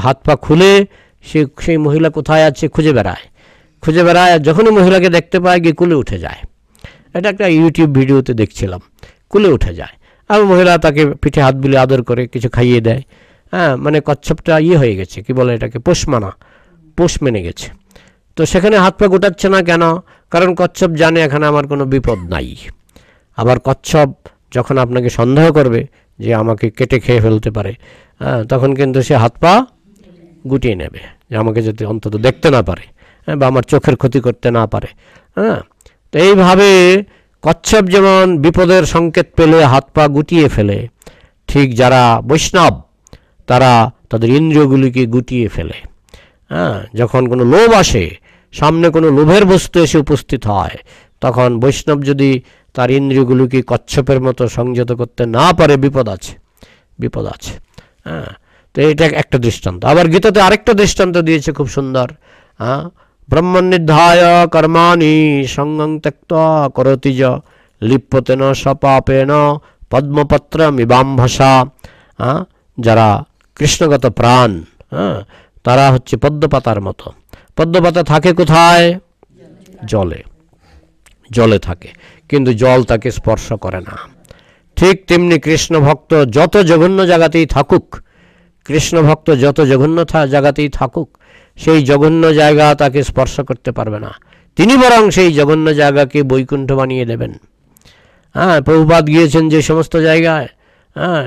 হাত পা খুলে সেই মহিলা কোথায় আছে খুঁজে বেড়ায়, আর যখনই মহিলাকে দেখতে পায় গিয়ে কুলে উঠে যায়। এটা একটা ইউটিউব ভিডিওতে দেখছিলাম, কুলে উঠে যায়। আর মহিলা তাকে পিঠে হাত বুলিয়ে আদর করে কিছু খাইয়ে দেয়। মানে কচ্ছপটা হয়ে গেছে, কি বলে এটাকে, পোষ মেনে গেছে। তো সেখানে হাত পা গোটাচ্ছে না কেন? কারণ কচ্ছপ জানে এখানে আমার কোনো বিপদ নাই। আবার কচ্ছপ যখন আপনাকে সন্দেহ করবে যে আমাকে কেটে খেয়ে ফেলতে পারে, তখন কিন্তু সে হাত পা গুটিয়ে নেবে, যে আমাকে যাতে অন্তত দেখতে না পারে, বা আমার চোখের ক্ষতি করতে না পারে। তো এইভাবে কচ্ছপ যেমন বিপদের সংকেত পেলে হাত পা গুটিয়ে ফেলে, ঠিক যারা বৈষ্ণব তারা তাদের ইন্দ্রিয়গুলিকে গুটিয়ে ফেলে। যখন কোনো লোভ আসে, সামনে কোনো লোভের বস্তু এসে উপস্থিত হয়, তখন বৈষ্ণব যদি তার ইন্দ্রিয়গুলিকে কচ্ছপের মতো সংযত করতে না পারে, বিপদ আছে। তো এটা একটা দৃষ্টান্ত। আবার গীতাতে আরেকটা দৃষ্টান্ত দিয়েছে খুব সুন্দর। ব্রহ্মনির্ধায় কর্মাণি সঙ্গং ত্যক্ত্বা করোতি য লিপ্যতেন সপাপেন পদ্মপত্রমিবাম্ভসা। যারা কৃষ্ণগত প্রাণ, তারা হচ্ছে পদ্মপাতার মতো। পদ্মপাতা থাকে কোথায়? জলে, জলে থাকে, কিন্তু জল তাকে স্পর্শ করে না। ঠিক তেমনি কৃষ্ণ ভক্ত যত জঘন্য জায়গাতেই থাকুক, কৃষ্ণ ভক্ত যত জঘন্য জায়গাতেই থাকুক, সেই জঘন্য জায়গা তাকে স্পর্শ করতে পারবে না। তিনি বরং সেই জঘন্য জায়গাকে বৈকুণ্ঠ বানিয়ে দেবেন। প্রভুপাদ গিয়েছেন যে সমস্ত জায়গায়,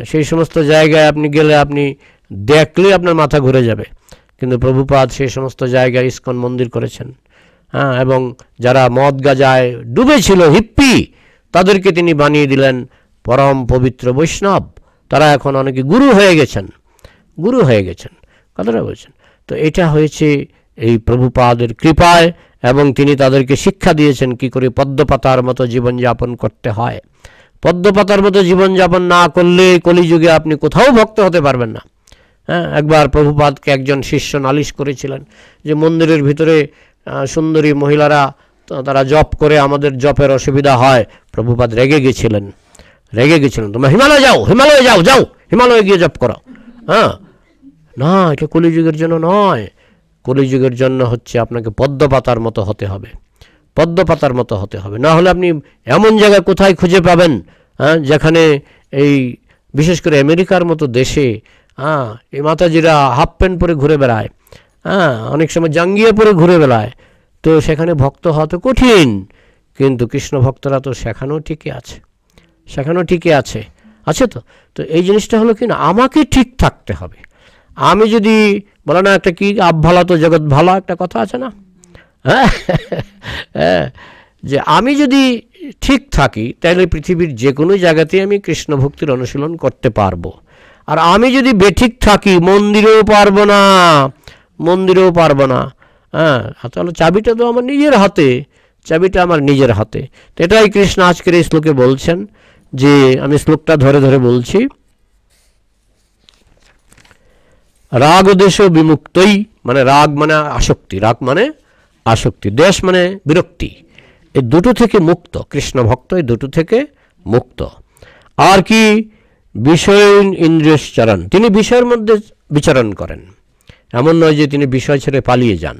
সেই সমস্ত জায়গায় আপনি গেলে আপনি দেখলে আপনার মাথা ঘুরে যাবে, কিন্তু প্রভুপাদ সেই সমস্ত জায়গায় ইস্কন মন্দির করেছেন। এবং যারা মদ গাজায় ডুবেছিল, হিপ্পি, তাদেরকে তিনি বানিয়ে দিলেন পরম পবিত্র বৈষ্ণব। তারা এখন অনেকে গুরু হয়ে গেছেন, গুরু হয়ে গেছেন, কথাটা বলছেন। তো এটা হয়েছে এই প্রভুপাদের কৃপায়, এবং তিনি তাদেরকে শিক্ষা দিয়েছেন কি করে পদ্মপাতার মতো জীবনযাপন করতে হয়। পদ্মপাতার মতো জীবনযাপন না করলে কলিযুগে আপনি কোথাও ভক্ত হতে পারবেন না। একবার প্রভুপাদকে একজন শিষ্য নালিশ করেছিলেন যে মন্দিরের ভিতরে সুন্দরী মহিলারা তারা জপ করে, আমাদের জপের অসুবিধা হয়। প্রভুপাদ রেগে গেছিলেন, তোমরা হিমালয় যাও, হিমালয়ে যাও, যাও হিমালয়ে গিয়ে জপ করো। না, এটা কলিযুগের জন্য নয়। কলিযুগের জন্য হচ্ছে আপনাকে পদ্মপাতার মতো হতে হবে, পদ্মপাতার মতো হতে হবে। না হলে আপনি এমন জায়গায় কোথায় খুঁজে পাবেন যেখানে এই বিশেষ করে আমেরিকার মতো দেশে এই মাতাজিরা হাফ প্যান্ট পরে ঘুরে বেড়ায়, অনেক সময় জাঙ্গিয়া পরে ঘুরে বেড়ায়। তো সেখানে ভক্ত হওয়া তো কঠিন, কিন্তু কৃষ্ণ ভক্তরা তো সেখানেও ঠিকই আছে, সেখানেও ঠিকই আছে, আছে তো। তো এই জিনিসটা হলো কি না, আমাকে ঠিক থাকতে হবে। আমি যদি বলে না একটা কি আপ ভালা তো জগৎ ভালা, একটা কথা আছে না, যে আমি যদি ঠিক থাকি তাহলে পৃথিবীর যে কোনো জায়গাতেই আমি কৃষ্ণ ভক্তির অনুশীলন করতে পারবো। আর আমি যদি বেঠিক থাকি মন্দিরেও পারবো না, মন্দিরেও পারবো না। তাহলে চাবিটা তো আমার নিজের হাতে, চাবিটা আমার নিজের হাতে। তো এটাই কৃষ্ণ আজকের এই শ্লোকে বলছেন, যে আমি শ্লোকটা ধরে ধরে বলছি। রাগ দেশ বিমুক্তই, মানে রাগ মানে আসক্তি, রাগ মানে আসক্তি, দেশ মানে বিরক্তি, এই দুটো থেকে মুক্ত কৃষ্ণ ভক্ত, এই দুটো থেকে মুক্ত। আর কি বিষয় ইন্দ্রিয়শ্চরণ, তিনি বিষয়ের মধ্যে বিচরণ করেন, এমন নয় যে তিনি বিষয় ছেড়ে পালিয়ে যান।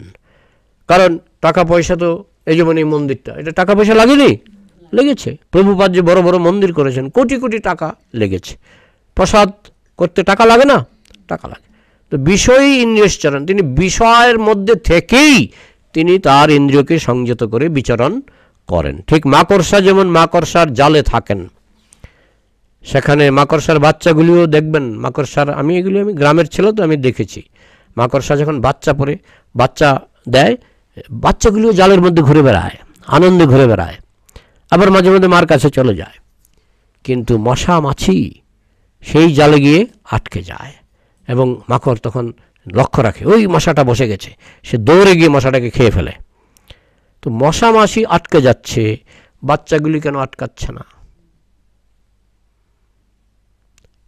কারণ টাকা পয়সা তো, এই যেমন এই মন্দিরটা, এটা টাকা পয়সা লাগেনি, লেগেছে। প্রভুপাদ যে বড় বড় মন্দির করেছেন, কোটি কোটি টাকা লেগেছে। প্রসাদ করতে টাকা লাগে না, টাকা লাগে। তো বিষয় ইন্দ্রিয়শ্চরণ, তিনি বিষয়ের মধ্যে থেকেই তিনি তার ইন্দ্রিয়কে সংযত করে বিচরণ করেন। ঠিক মাকড়সা যেমন মাকড়সার জালে থাকেন, সেখানে মাকড়সার বাচ্চাগুলিও দেখবেন, মাকড়সার আমি গ্রামের ছেলে তো আমি দেখেছি, মাকড়সা যখন বাচ্চা দেয়, বাচ্চাগুলিও জালের মধ্যে ঘুরে বেড়ায়, আনন্দে ঘুরে বেড়ায়, আবার মাঝে মধ্যে মার কাছে চলে যায়। কিন্তু মশা মাছি সেই জালে গিয়ে আটকে যায়, এবং মাকড় তখন লক্ষ্য রাখে ওই মশাটা বসে গেছে, সে দৌড়ে গিয়ে মশাটাকে খেয়ে ফেলে। তো মশা মাছি আটকে যাচ্ছে, বাচ্চাগুলি কেন আটকাচ্ছে না?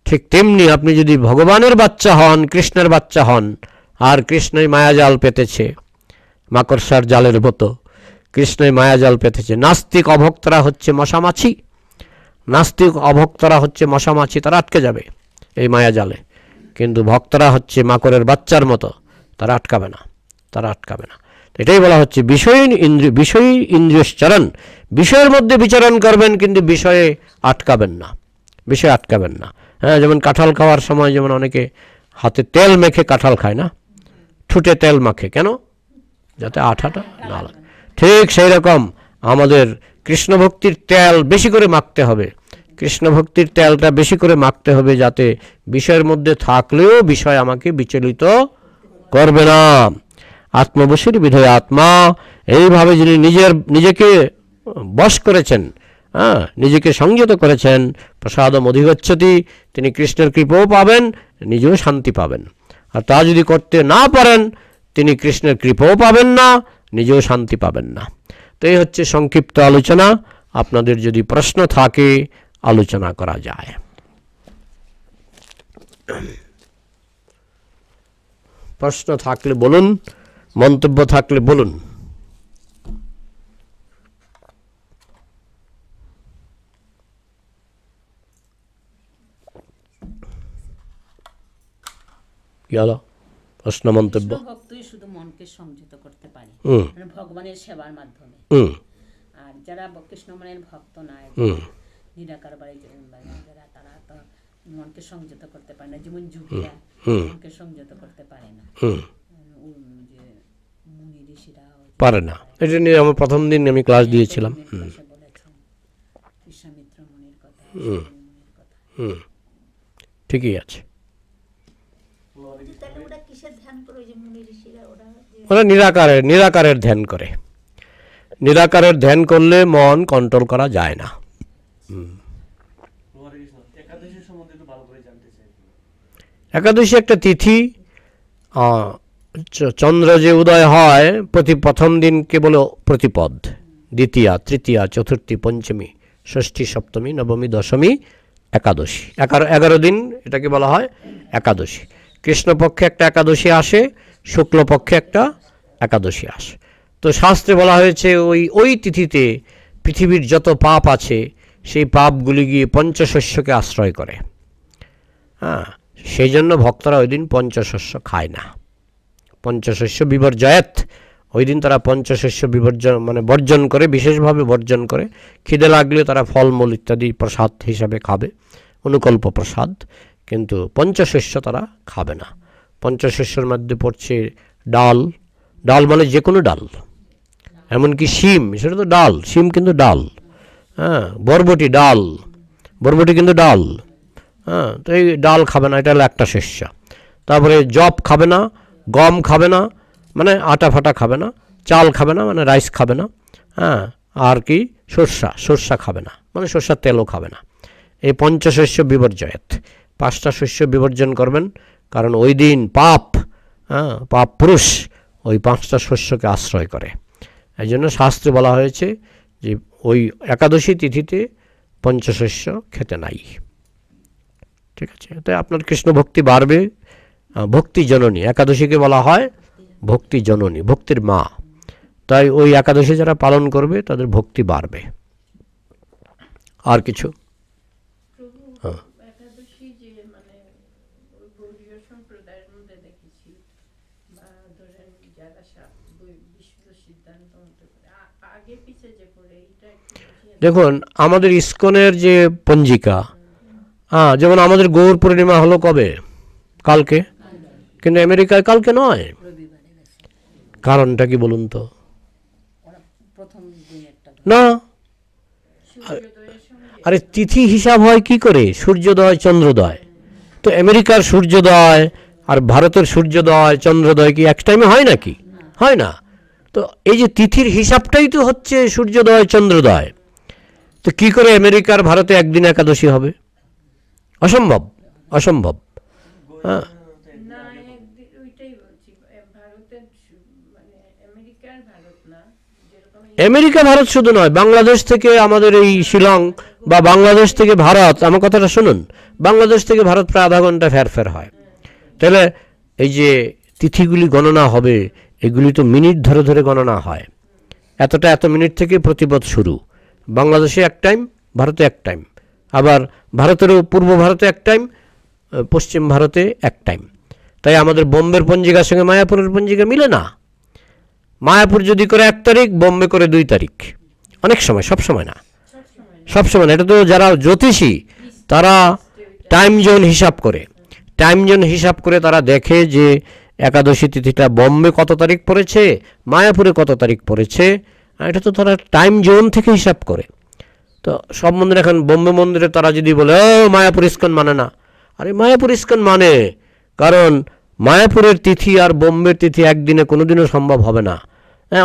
ঠিক তেমনি আপনি যদি ভগবানের বাচ্চা হন, কৃষ্ণের বাচ্চা হন, আর কৃষ্ণই মায়াজাল পেতেছে, মাকড়সার জালের মতো কৃষ্ণই মায়াজাল পেতেছে। নাস্তিক অভক্তরা হচ্ছে মশামাছি, নাস্তিক অভক্তরা হচ্ছে মশামাছি, তারা আটকে যাবে এই মায়াজালে। কিন্তু ভক্তরা হচ্ছে মাকড়ের বাচ্চার মতো, তারা আটকাবে না, তারা আটকাবে না। এটাই বলা হচ্ছে বিষয় ইন্দ্রিয়শ্চরণ, বিষয়ের মধ্যে বিচরণ করবেন, কিন্তু বিষয়ে আটকাবেন না, বিষয়ে আটকাবেন না। যেমন কাঁঠাল খাওয়ার সময় যেমন অনেকে হাতে তেল মেখে কাঁঠাল খায় না, ঠুটে তেল মাখে, কেন? যাতে আঠাটা না লাগে। ঠিক সেই রকম আমাদের কৃষ্ণ ভক্তির তেল বেশি করে মাখতে হবে, কৃষ্ণ ভক্তির তেলটা বেশি করে মাখতে হবে, যাতে বিষয়ের মধ্যে থাকলেও বিষয় আমাকে বিচলিত করবে না। আত্মবশীর বিধেয় আত্মা, এইভাবে যিনি নিজেকে বশ করেছেন, নিজেকে সংযত করেছেন, প্রসাদম অধিগচ্ছতি, তিনি কৃষ্ণের কৃপাও পাবেন, নিজেও শান্তি পাবেন। আর তা যদি করতে না পারেন, তিনি কৃষ্ণের কৃপাও পাবেন না, নিজেও শান্তি পাবেন না। তো এই হচ্ছে সংক্ষিপ্ত আলোচনা। আপনাদের যদি প্রশ্ন থাকে আলোচনা করা যায়। প্রশ্ন থাকলে বলুন, মন্তব্য থাকলে বলুন। কি হলো প্রশ্ন মন্তব্য? ভক্তই শুধু মনকে সংযত করতে পারে ভগবানের সেবার মাধ্যমে। আর যারা কৃষ্ণমনের ভক্ত নয়, নিরাকার বাড়ি যারা, তারা তো মনকে সংযত করতে পারে না। যেমন যোগীরা মনকে সংযত করতে পারে না, যে মুনি ঋষিরা পারে না। এটা নিয়ে আমার প্রথম দিন আমি ক্লাস দিয়েছিলাম। বিশ্বামিত্র মুনির কথা, ঠিকই আছে। ওরা নিরাকারের ধ্যান করে। নিরাকারের ধ্যান করলে মন কন্ট্রোল করা যায় না। একাদশী একটা তিথি, চন্দ্র যে উদয় হয় প্রথম দিন কেবল প্রতিপদ, দ্বিতীয়া, তৃতীয়া, চতুর্থী, পঞ্চমী, ষষ্ঠী, সপ্তমী, নবমী, দশমী, একাদশী। 11 দিন এটাকে বলা হয় একাদশী। কৃষ্ণপক্ষে একটা একাদশী আসে, শুক্লপক্ষে একটা একাদশী আসে। তো শাস্ত্রে বলা হয়েছে ওই তিথিতে পৃথিবীর যত পাপ আছে সেই পাপগুলি গিয়ে পঞ্চশস্যকে আশ্রয় করে। সেই জন্য ভক্তরা ওই দিন পঞ্চশস্য খায় না। পঞ্চশস্য বিবর্জয়াত, ওই দিন তারা পঞ্চশস্য বর্জন করে, বিশেষভাবে বর্জন করে। খিদে লাগলে তারা ফলমূল ইত্যাদি প্রসাদ হিসাবে খাবে, অনুকল্প প্রসাদ, কিন্তু পঞ্চশস্য তারা খাবে না। পঞ্চশস্যের মধ্যে পড়ছে ডাল, ডাল মানে যে কোনো ডাল, এমনকি শিম, সেটা তো ডাল, শিম কিন্তু ডাল। বরবটি ডাল, বরবটি কিন্তু ডাল। তো এই ডাল খাবে না, এটা হলো একটা শস্য। তারপরে জব খাবে না, গম খাবে না, মানে আটা ফাটা খাবে না, চাল খাবে না, মানে রাইস খাবে না। আর কি সর্ষা খাবে না, মানে সর্ষার তেলও খাবে না। এই পঞ্চশস্য বিবর্জয়াত, 5টা শস্য বিবর্জন করবেন, কারণ ওই দিন পাপ পুরুষ ওই 5টা শস্যকে আশ্রয় করে। এই জন্য শাস্ত্রে বলা হয়েছে যে ওই একাদশী তিথিতে পঞ্চশস্য খেতে নাই। ঠিক আছে, তাই আপনার কৃষ্ণ ভক্তি বাড়বে। ভক্তি জননী, একাদশীকে বলা হয় ভক্তি জননী, ভক্তির মা। তাই ওই একাদশী যারা পালন করবে তাদের ভক্তি বাড়বে। আর কিছু? দেখুন, আমাদের ইস্কনের যে পঞ্জিকা, যেমন আমাদের গৌর পূর্ণিমা হলো কবে? কালকে, কিন্তু আমেরিকায় কালকে নয়। কারণটা কি বলুন তো? না, আরে তিথি হিসাব হয় কি করে? সূর্যোদয়, চন্দ্রোদয়। তো আমেরিকার সূর্যোদয় আর ভারতের সূর্যোদয়, চন্দ্রোদয় কি এক টাইমে হয় নাকি? হয় না। তো এই যে তিথির হিসাবটাই তো হচ্ছে সূর্যোদয়, চন্দ্রোদয়। তো কি করে আমেরিকার ভারতে একদিন একাদশী হবে? অসম্ভব, অসম্ভব। আমেরিকা ভারত শুধু নয়, বাংলাদেশ থেকে আমাদের এই শিলং বা বাংলাদেশ থেকে ভারত, আমার কথাটা শুনুন, বাংলাদেশ থেকে ভারত প্রায় আধা ঘন্টা ফেরফের হয়। তাহলে এই যে তিথিগুলি গণনা হবে, এগুলি তো মিনিট ধরে ধরে গণনা হয়। এত মিনিট থেকে প্রতিপদ শুরু। বাংলাদেশে এক টাইম, ভারতে এক টাইম, আবার ভারতেরও পূর্ব ভারতে এক টাইম, পশ্চিম ভারতে এক টাইম। তাই আমাদের বোম্বের পঞ্জিকার সঙ্গে মায়াপুরের পঞ্জিকা মিলে না। মায়াপুর যদি করে 1 তারিখ, বোম্বে করে 2 তারিখ, অনেক সময়, সব সময় না, সব সময় না। এটা তো যারা জ্যোতিষী তারা টাইম জোন হিসাব করে, টাইম জোন হিসাব করে তারা দেখে যে একাদশী তিথিটা বোম্বে কত তারিখ পড়েছে, মায়াপুরে কত তারিখ পড়েছে। এটা তো তারা টাইম জোন থেকে হিসাব করে। তো সব মন্দির, এখন বোম্বে মন্দিরে তারা যদি বলে মায়াপুর ইস্কন মানে না, আরে মায়াপুর ইস্কন মানে, কারণ মায়াপুরের তিথি আর বোম্বের তিথি একদিনে কোনোদিনও সম্ভব হবে না।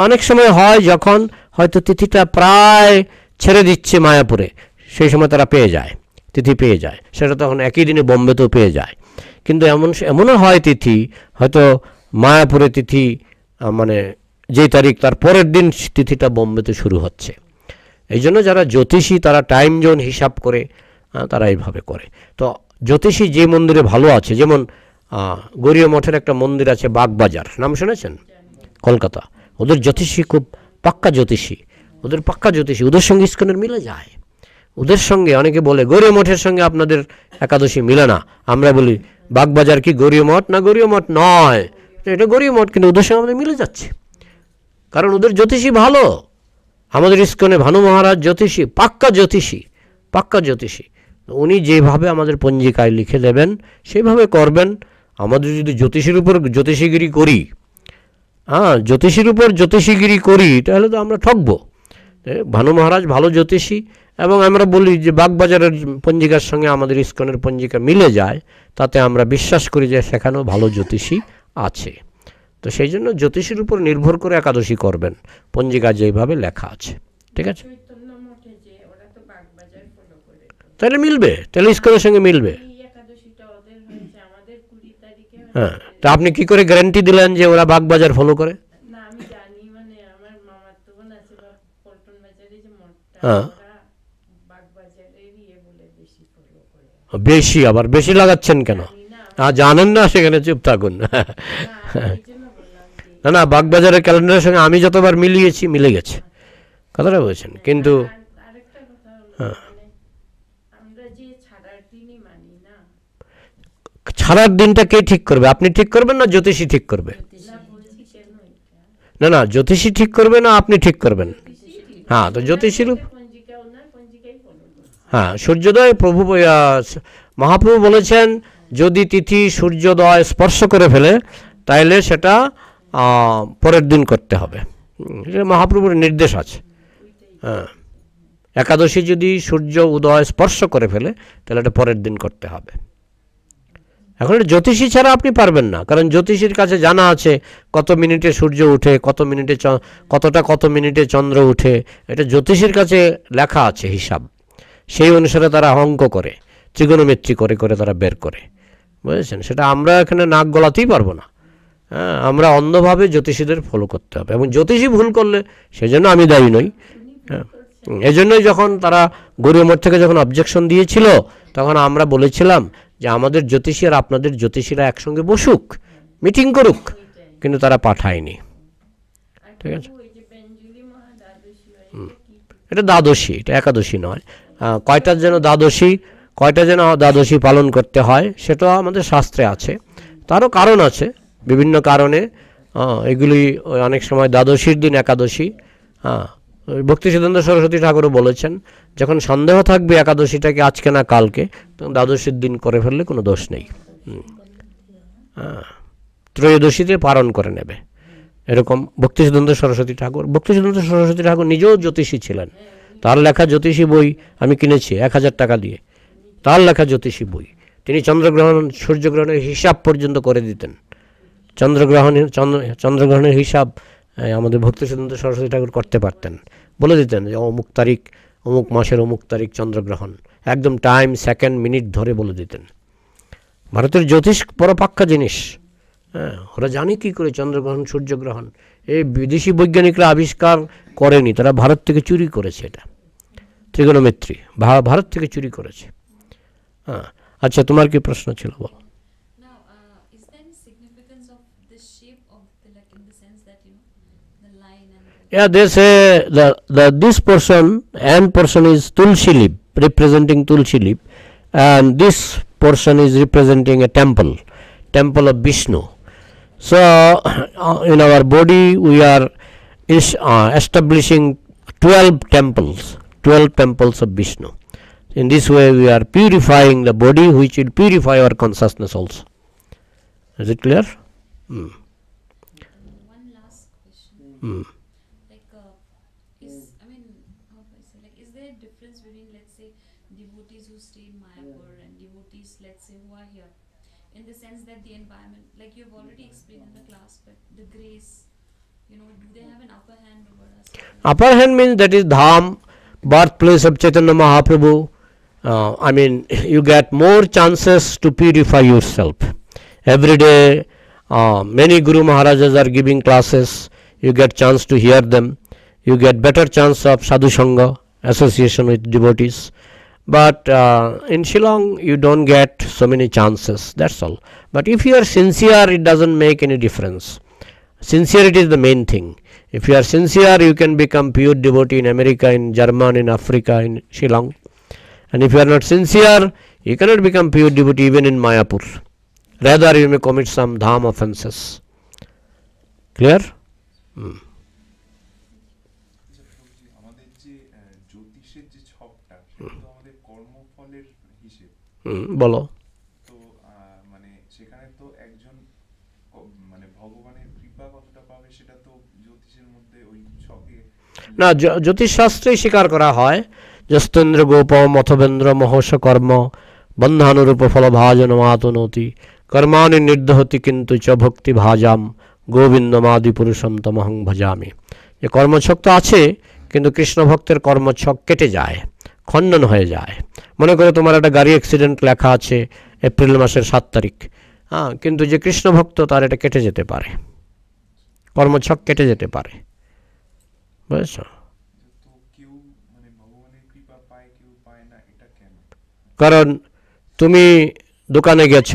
অনেক সময় হয় যখন হয়তো তিথিটা প্রায় ছেড়ে দিচ্ছে মায়াপুরে, সেই সময় তারা পেয়ে যায়, তিথি পেয়ে যায়, সেটা তখন একই দিনে বোম্বেতেও পেয়ে যায়। কিন্তু এমনও হয় তিথি হয়তো মায়াপুরে তিথি মানে যেই তারিখ তার পরের দিন তিথিটা বোম্বেতে শুরু হচ্ছে। এই জন্য যারা জ্যোতিষী তারা টাইম জোন হিসাব করে তারা এইভাবে করে। তো জ্যোতিষী যে মন্দিরে ভালো আছে, যেমন গৌরীয় মঠের একটা মন্দির আছে বাগবাজার, নাম শুনেছেন? কলকাতা। ওদের জ্যোতিষী খুব পাক্কা জ্যোতিষী, ওদের পাক্কা জ্যোতিষী, ওদের সঙ্গে ইস্কনের মিলে যায়। ওদের সঙ্গে অনেকে বলে গৌরীয় মঠের সঙ্গে আপনাদের একাদশী মিলে না, আমরা বলি বাগবাজার কি গৌরীয় মঠ না গৌরীয় মঠ নয়, এটা গৌরীয় মঠ, কিন্তু ওদের সঙ্গে আমাদের মিলে যাচ্ছে, কারণ ওদের জ্যোতিষী ভালো। আমাদের ইস্কনে ভানু মহারাজ জ্যোতিষী, পাক্কা জ্যোতিষী, পাক্কা জ্যোতিষী। উনি যেভাবে আমাদের পঞ্জিকায় লিখে দেবেন সেইভাবে করবেন। আমাদের যদি জ্যোতিষীর উপর জ্যোতিষীগিরি করি, জ্যোতিষীর উপর জ্যোতিষীগিরি করি, তাহলে তো আমরা ঠকবো। ভানু মহারাজ ভালো জ্যোতিষী, এবং আমরা বলি যে বাগবাজারের পঞ্জিকার সঙ্গে আমাদের ইস্কনের পঞ্জিকা মিলে যায়, তাতে আমরা বিশ্বাস করি যে সেখানেও ভালো জ্যোতিষী আছে। তো সেই জন্য জ্যোতিষীর উপর নির্ভর করে একাদশী করবেন, পঞ্জিকা যেভাবে লেখা আছে, ঠিক আছে? তাহলে মিলবে, তাহলে ইস্কনের সঙ্গে মিলবে। হ্যাঁ, তা আপনি কি করে গ্যারান্টি দিলেন যে ওরা বাগবাজার ফলো করে? হ্যাঁ, বেশি, আবার বেশি লাগাচ্ছেন কেন? জানেন না, সেখানে চুপ থাকুন। না না, বাগবাজারের ক্যালেন্ডারের সঙ্গে আমি যতবার মিলিয়েছি মিলে গেছে, কথাটা বলছেন। কিন্তু ছাড়ার দিনটা কে ঠিক করবে? আপনি ঠিক করবেন না জ্যোতিষী ঠিক করবে? না না, জ্যোতিষী ঠিক করবে না আপনি ঠিক করবেন? হ্যাঁ, তো জ্যোতিষীর, হ্যাঁ, সূর্যোদয় প্রভু মহাপ্রভু বলেছেন যদি তিথি সূর্যোদয় স্পর্শ করে ফেলে তাহলে সেটা পরের দিন করতে হবে, এটা মহাপ্রভুর নির্দেশ আছে। হ্যাঁ, একাদশী যদি সূর্য উদয় স্পর্শ করে ফেলে তাহলে এটা পরের দিন করতে হবে। এখন জ্যোতিষী ছাড়া আপনি পারবেন না, কারণ জ্যোতিষীর কাছে জানা আছে কত মিনিটে সূর্য উঠে, কত মিনিটে চন্দ্র উঠে, এটা জ্যোতিষীর কাছে লেখা আছে হিসাব। সেই অনুসারে তারা অঙ্ক করে, ত্রিগোণমিত্রি করে করে তারা বের করে, বুঝেছেন? সেটা আমরা এখানে নাক গলাতেই পারবো না। হ্যাঁ, আমরা অন্ধভাবে জ্যোতিষীদের ফলো করতে হবে, এবং জ্যোতিষী ভুল করলে সেজন্য আমি দায়ী নই। হ্যাঁ, এই জন্যই যখন তারা গৌরীয় মঠ থেকে যখন অবজেকশন দিয়েছিল, তখন আমরা বলেছিলাম যে আমাদের জ্যোতিষী আর আপনাদের জ্যোতিষীরা একসঙ্গে বসুক, মিটিং করুক, কিন্তু তারা পাঠায়নি, ঠিক আছে? এটা দ্বাদশী, এটা একাদশী নয়। কয়টার যেন দ্বাদশী পালন করতে হয় সেটা আমাদের শাস্ত্রে আছে, তারও কারণ আছে, বিভিন্ন কারণে এগুলি অনেক সময় দ্বাদশীর দিন একাদশী। ভক্তি সিদ্ধান্ত সরস্বতী ঠাকুরও বলেছেন যখন সন্দেহ থাকবে একাদশীটাকে আজকে না কালকে, তখন দ্বাদশীর দিন করে ফেললে কোনো দোষ নেই। ত্রয়োদশীতে পালন করে নেবে, এরকম ভক্তি সিদ্ধান্ত সরস্বতী ঠাকুর নিজেও জ্যোতিষী ছিলেন। তার লেখা জ্যোতিষী বই আমি কিনেছি 1000 টাকা দিয়ে, তার লেখা জ্যোতিষী বই। তিনি চন্দ্রগ্রহণ সূর্যগ্রহণের হিসাব পর্যন্ত করে দিতেন। চন্দ্রগ্রহণের হিসাব আমাদের ভক্তি সিদ্ধান্ত সরস্বতী ঠাকুর করতে পারতেন, বলে দিতেন যে অমুক তারিখ, অমুক মাসের অমুক তারিখ চন্দ্রগ্রহণ, একদম টাইম, সেকেন্ড, মিনিট ধরে বলে দিতেন। ভারতের জ্যোতিষ বড় পাক্কা জিনিস। হ্যাঁ, ওরা জানে কী করে চন্দ্রগ্রহণ সূর্যগ্রহণ। এই বিদেশি বৈজ্ঞানিকরা আবিষ্কার করেনি, তারা ভারত থেকে চুরি করেছে। এটা ত্রিগোণমিত্রি ভারত থেকে চুরি করেছে। হ্যাঁ, আচ্ছা, তোমার কি প্রশ্ন ছিল বল? Yeah, they say this end portion is Tulsi leaf, representing Tulsi leaf, and this portion is representing a temple of Vishnu. So in our body we are establishing 12 temples of Vishnu. In this way we are purifying the body, which will purify our consciousness also. Is it clear? One last question. Is there a difference between, let's say, devotees who stay in Mayapur and devotees, let's say, who are here, in the sense that the environment, like you've already explained in the class, but the grace, do they have an upper hand over us? Upper hand means that is Dham, birthplace of Chaitanya Mahaprabhu. You get more chances to purify yourself. Every day, many Guru Maharajas are giving classes. You get chance to hear them. You get better chance of sadhu sangha, association with devotees. But in Shillong, you don't get so many chances. That's all. But if you are sincere, it doesn't make any difference. Sincerity is the main thing. If you are sincere, you can become pure devotee in America, in Germany, in Africa, in Shillong. And if you are not sincere, you cannot become pure devotee even in Mayapur. Rather you may commit some dham offenses. Clear? বলো। না, জ্যোতিষশাস্ত্রে স্বীকার করা হয় যস্তেন্দ্র গোপম অথবেন্দ্র মহর্ষ কর্ম বন্ধানুরূপ ফলভাজন মাতনতি কর্মাণি নির্দহতি কিন্তু চ ভক্তি ভাজাম গোবিন্দমাদি পুরুষম তমহং ভজামি। যে কর্মছক তো আছে, কিন্তু কৃষ্ণ ভক্তের কর্মছক কেটে যায়, খণ্ডন হয়ে যায়। মনে করো তোমার একটা গাড়ি অ্যাক্সিডেন্ট লেখা আছে এপ্রিল মাসের 7 তারিখ, হ্যাঁ, কিন্তু যে কৃষ্ণ ভক্ত তার এটা কেটে যেতে পারে, কর্মছক কেটে যেতে পারে, বুঝেছ? কারণ তুমি দোকানে গেছ,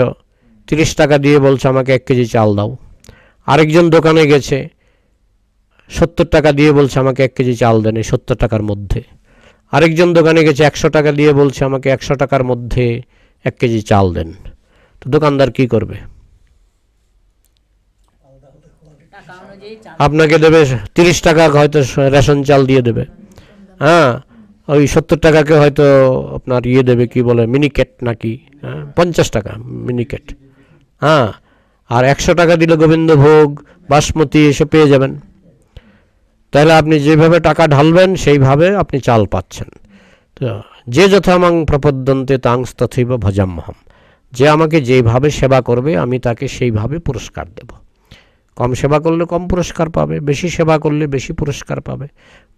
30 টাকা দিয়ে বলছো আমাকে 1 কেজি চাল দাও। আরেকজন দোকানে গেছে 70 টাকা দিয়ে বলছে আমাকে 1 কেজি চাল দেন এই 70 টাকার মধ্যে। আরেকজন দোকানে গেছে 100 টাকা দিয়ে বলছে আমাকে 100 টাকার মধ্যে 1 কেজি চাল দেন। তো দোকানদার কি করবে? আপনাকে দেবে 30 টাকা, হয়তো রেশন চাল দিয়ে দেবে, হ্যাঁ, ওই 70 টাকাকে হয়তো আপনার ইয়ে দেবে, কি বলে, মিনিকেট নাকি, 50 টাকা মিনিকেট, হ্যাঁ, আর 100 টাকা দিলে গোবিন্দভোগ বাসমতি এসে পেয়ে যাবেন। তাহলে আপনি যেভাবে টাকা ঢালবেন সেইভাবে আপনি চাল পাচ্ছেন। তো যে যথামাং প্রপদ্যন্তে তাংস তথৈব ভজাম্যহম, যে আমাকে যেভাবে সেবা করবে আমি তাকে সেইভাবে পুরস্কার দেব। কম সেবা করলে কম পুরস্কার পাবে, বেশি সেবা করলে বেশি পুরস্কার পাবে,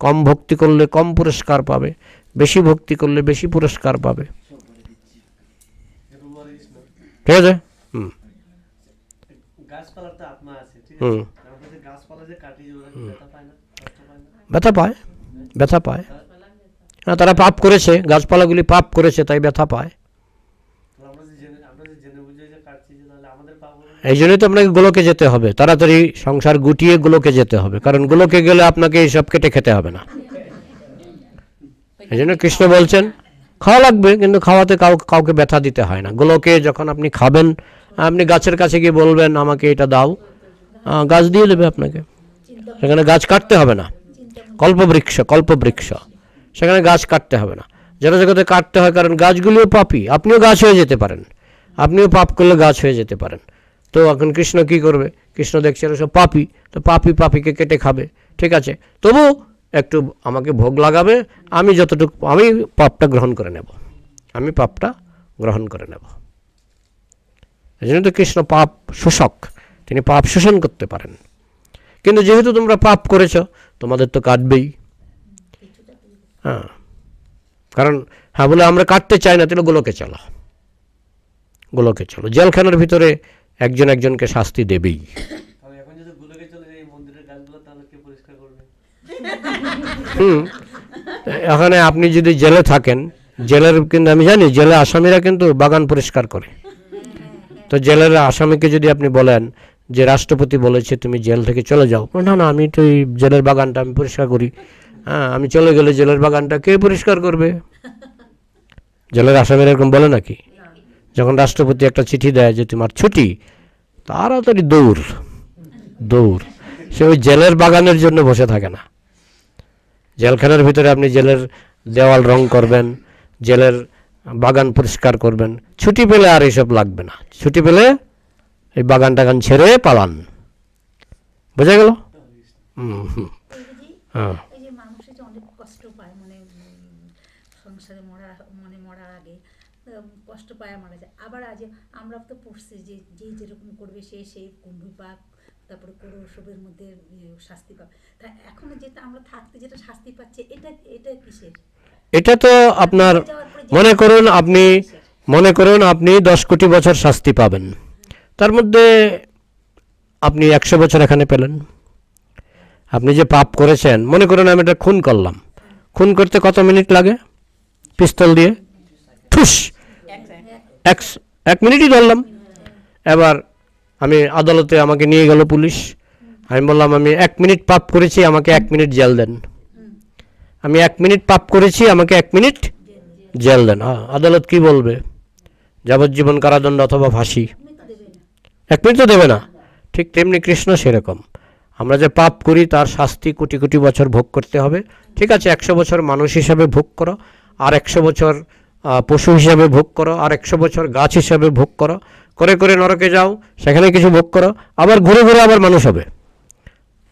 কম ভক্তি করলে কম পুরস্কার পাবে, বেশি ভক্তি করলে বেশি পুরস্কার পাবে। ঠিক আছে? ব্যথা পায়, ব্যথা পায়, হ্যাঁ, তারা পাপ করেছে, গাছপালাগুলি পাপ করেছে, তাই ব্যথা পায়। এই জন্যই তো আপনাকে গোলকে যেতে হবে, তাড়াতাড়ি সংসার গুটিয়ে গোলকে যেতে হবে, কারণ গোলকে গেলে আপনাকে এইসব কেটে খেতে হবে না। এই জন্য কৃষ্ণ বলছেন খাওয়া লাগবে, কিন্তু খাওয়াতে কাউকে ব্যথা দিতে হয় না। গোলকে যখন আপনি খাবেন, আপনি গাছের কাছে গিয়ে বলবেন আমাকে এটা দাও, গাছ দিয়ে দেবে আপনাকে। সেখানে গাছ কাটতে হবে না, কল্পবৃক্ষ, কল্পবৃক্ষ, সেখানে গাছ কাটতে হবে না। যারা জগতে কাটতে হয়, কারণ গাছগুলিও পাপী, আপনিও গাছ হয়ে যেতে পারেন, আপনিও পাপ করলে গাছ হয়ে যেতে পারেন। তো এখন কৃষ্ণ কি করবে? কৃষ্ণ দেখছে এরা সব পাপী, তো পাপীকে কেটে খাবে, ঠিক আছে, তবু একটু আমাকে ভোগ লাগাবে, আমি যতটুকু, আমি পাপটা গ্রহণ করে নেব, আমি পাপটা গ্রহণ করে নেব। এই জন্য তো কৃষ্ণ পাপ শোষক, তিনি পাপ শোষণ করতে পারেন। কিন্তু যেহেতু তোমরা পাপ করেছ, তোমাদের তো কাটবেই, হ্যাঁ, কারণ হ্যাঁ বলে আমরা কাটতে চাই না, তাহলে গোলকে চলো, গোলকে চলো। জেলখানার ভিতরে একজন একজনকে শাস্তি দেবেই। এখানে আপনি যদি জেলে থাকেন, জেলের কিন্তু আমি জানি জেলে আসামিরা কিন্তু বাগান পরিষ্কার করে। তো জেলের আসামিকে যদি আপনি বলেন যে রাষ্ট্রপতি বলেছে তুমি জেল থেকে চলে যাও, না না আমি তো এই জেলের বাগানটা আমি পরিষ্কার করি, হ্যাঁ, আমি চলে গেলে জেলের বাগানটা কে পরিষ্কার করবে? জেলের আসামিরা এরকম বলে নাকি? যখন রাষ্ট্রপতি একটা চিঠি দেয় যে তোমার ছুটি, তাড়াতাড়ি দৌড় দৌড়, সে ওই জেলের বাগানের জন্য বসে থাকে না। জেলখানার ভিতরে আপনি জেলের দেওয়াল রং করবেন, জেলের বাগান পরিষ্কার করবেন, ছুটি পেলে আর এইসব লাগবে না, ছুটি পেলে এই বাগান টাগান ছেড়ে পালান। বোঝা গেল? হ্যাঁ, সংসারে মরার আগে কষ্ট পায় মারা যায়। আবার আজ আমরা তো পড়ছি যে যে যেরকম করবে সেই কুম্ভীপাক, তারপরে করোসবের মধ্যে শাস্তি পাবে। তা এখন যেটা আমরা থাকতে যেটা শাস্তি পাচ্ছে, এটা কিসের? এটা তো আপনার মনে করুন আপনি 10 কোটি বছর শাস্তি পাবেন, তার মধ্যে আপনি 100 বছর এখানে পেলেন। আপনি যে পাপ করেছেন, মনে করুন আমি এটা খুন করলাম, খুন করতে কত মিনিট লাগে? পিস্তল দিয়ে ঠুস 1 মিনিটই ধরলাম। এবার আমি আদালতে আমাকে নিয়ে গেল পুলিশ, আমি বললাম আমি 1 মিনিট পাপ করেছি, আমাকে 1 মিনিট জেল দেন। আমি 1 মিনিট পাপ করেছি, আমাকে 1 মিনিট জেল দেন। আদালত কি বলবে? যাবজ্জীবন কারাদণ্ড অথবা ফাঁসি। 1 মিনিটও দেবে না। ঠিক তেমনি কৃষ্ণ সেরকম, আমরা যে পাপ করি তার শাস্তি কোটি কোটি বছর ভোগ করতে হবে। ঠিক আছে, 100 বছর মানুষ হিসাবে ভোগ করো, আর 100 বছর পশু হিসাবে ভোগ করো, আর 100 বছর গাছ হিসাবে ভোগ করো, করে করে নরকে যাও, সেখানে কিছু ভোগ করো, আবার ঘুরে ঘুরে আবার মানুষ হবে,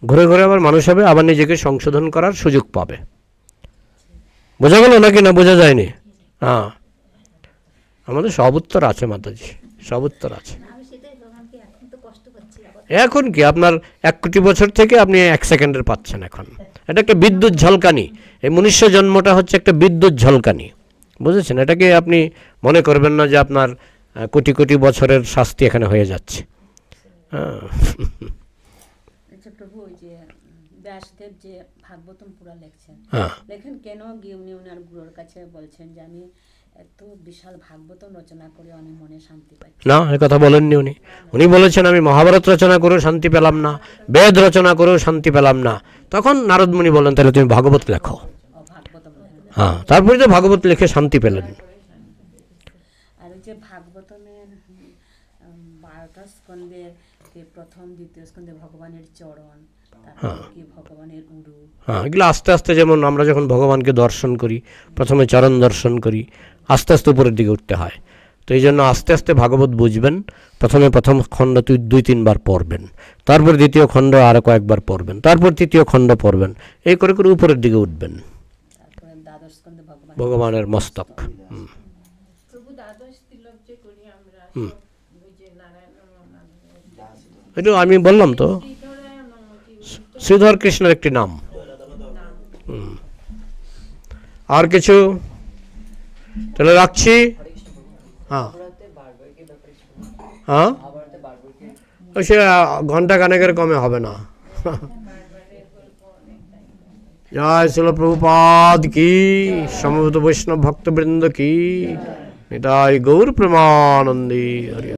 ঘুরে ঘুরে আবার মানুষ হবে, আবার নিজেকে সংশোধন করার সুযোগ পাবে। বোঝা গেল নাকি না বোঝা যায়নি? হ্যাঁ, আমাদের সব উত্তর আছে মাতাজি, সব উত্তর আছে। আমি সেটাই ভাবলাম কি এখন তো কষ্ট পাচ্ছি, আবার এখন কি আপনার 1 কোটি বছর থেকে আপনি 1 সেকেন্ডের পাচ্ছেন এখন। এটা একটা বিদ্যুৎ ঝলকানি, এই মনুষ্য জন্মটা হচ্ছে একটা বিদ্যুৎ ঝলকানি, বুঝেছেন? এটাকে আপনি মনে করবেন না যে আপনার কোটি কোটি বছরের শাস্তি এখানে হয়ে যাচ্ছে। হ্যাঁ, আচ্ছা প্রভু, ওই যে ব্যাসদেব যে ভাগবতম পুরা লেখছেন, হ্যাঁ, লেখেন কেন গিয়ে উনি ওনার গুরুর কাছে বলছেন যে আমি এত বিশাল ভাগবতম রচনা করে আমি মনে শান্তি পাই? না, এ কথা বলেননি উনি। উনি বলেছেন আমি মহাভারত রচনা করেও শান্তি পেলাম না, বেদ রচনা করেও শান্তি পেলাম না। তখন নারদ মুনি বললেন তাহলে তুমি ভাগবত লেখো। ভাগবতম লেখেন। হ্যাঁ, তারপরে তো ভাগবত লিখে শান্তি পেলেন। আর ওই যে ভাগবতমের 12টা স্কন্ধের প্রথম দ্বিতীয় স্কন্ধে ভগবানের চরণ, তারপর কি ভগবানের উরু। হ্যাঁ, এগুলো আস্তে আস্তে, যেমন আমরা যখন ভগবানকে দর্শন করি প্রথমে চরণ দর্শন করি, আস্তে আস্তে উপরের দিকে উঠতে হয়। তো এই জন্য আস্তে আস্তে ভাগবত বুঝবেন। প্রথমে প্রথম খণ্ড 2-3 বার পড়বেন, তারপর দ্বিতীয় খণ্ড আরও কয়েকবার পড়বেন, তারপর তৃতীয় খণ্ড পড়বেন, এই করে করে উপরের দিকে উঠবেন। তারপরে দ্বাদশ স্কন্ধে ভগবানের মস্তক। প্রভু দ্বাদশ তিলক যে করি আমরা, ওই যে নারায়ণ এটা আমি বললাম তো, শ্রীধর কৃষ্ণের একটি নাম। আর কিছু? তাহলে রাখছি। হ্যাঁ হ্যাঁ, সে ঘন্টা কানেকের কমে হবে না। জয় শ্রীল প্রভুপাদ কি, সমবেত বৈষ্ণব ভক্তবৃন্দ কি, নিতাই গৌর প্রেমানন্দী। হরি।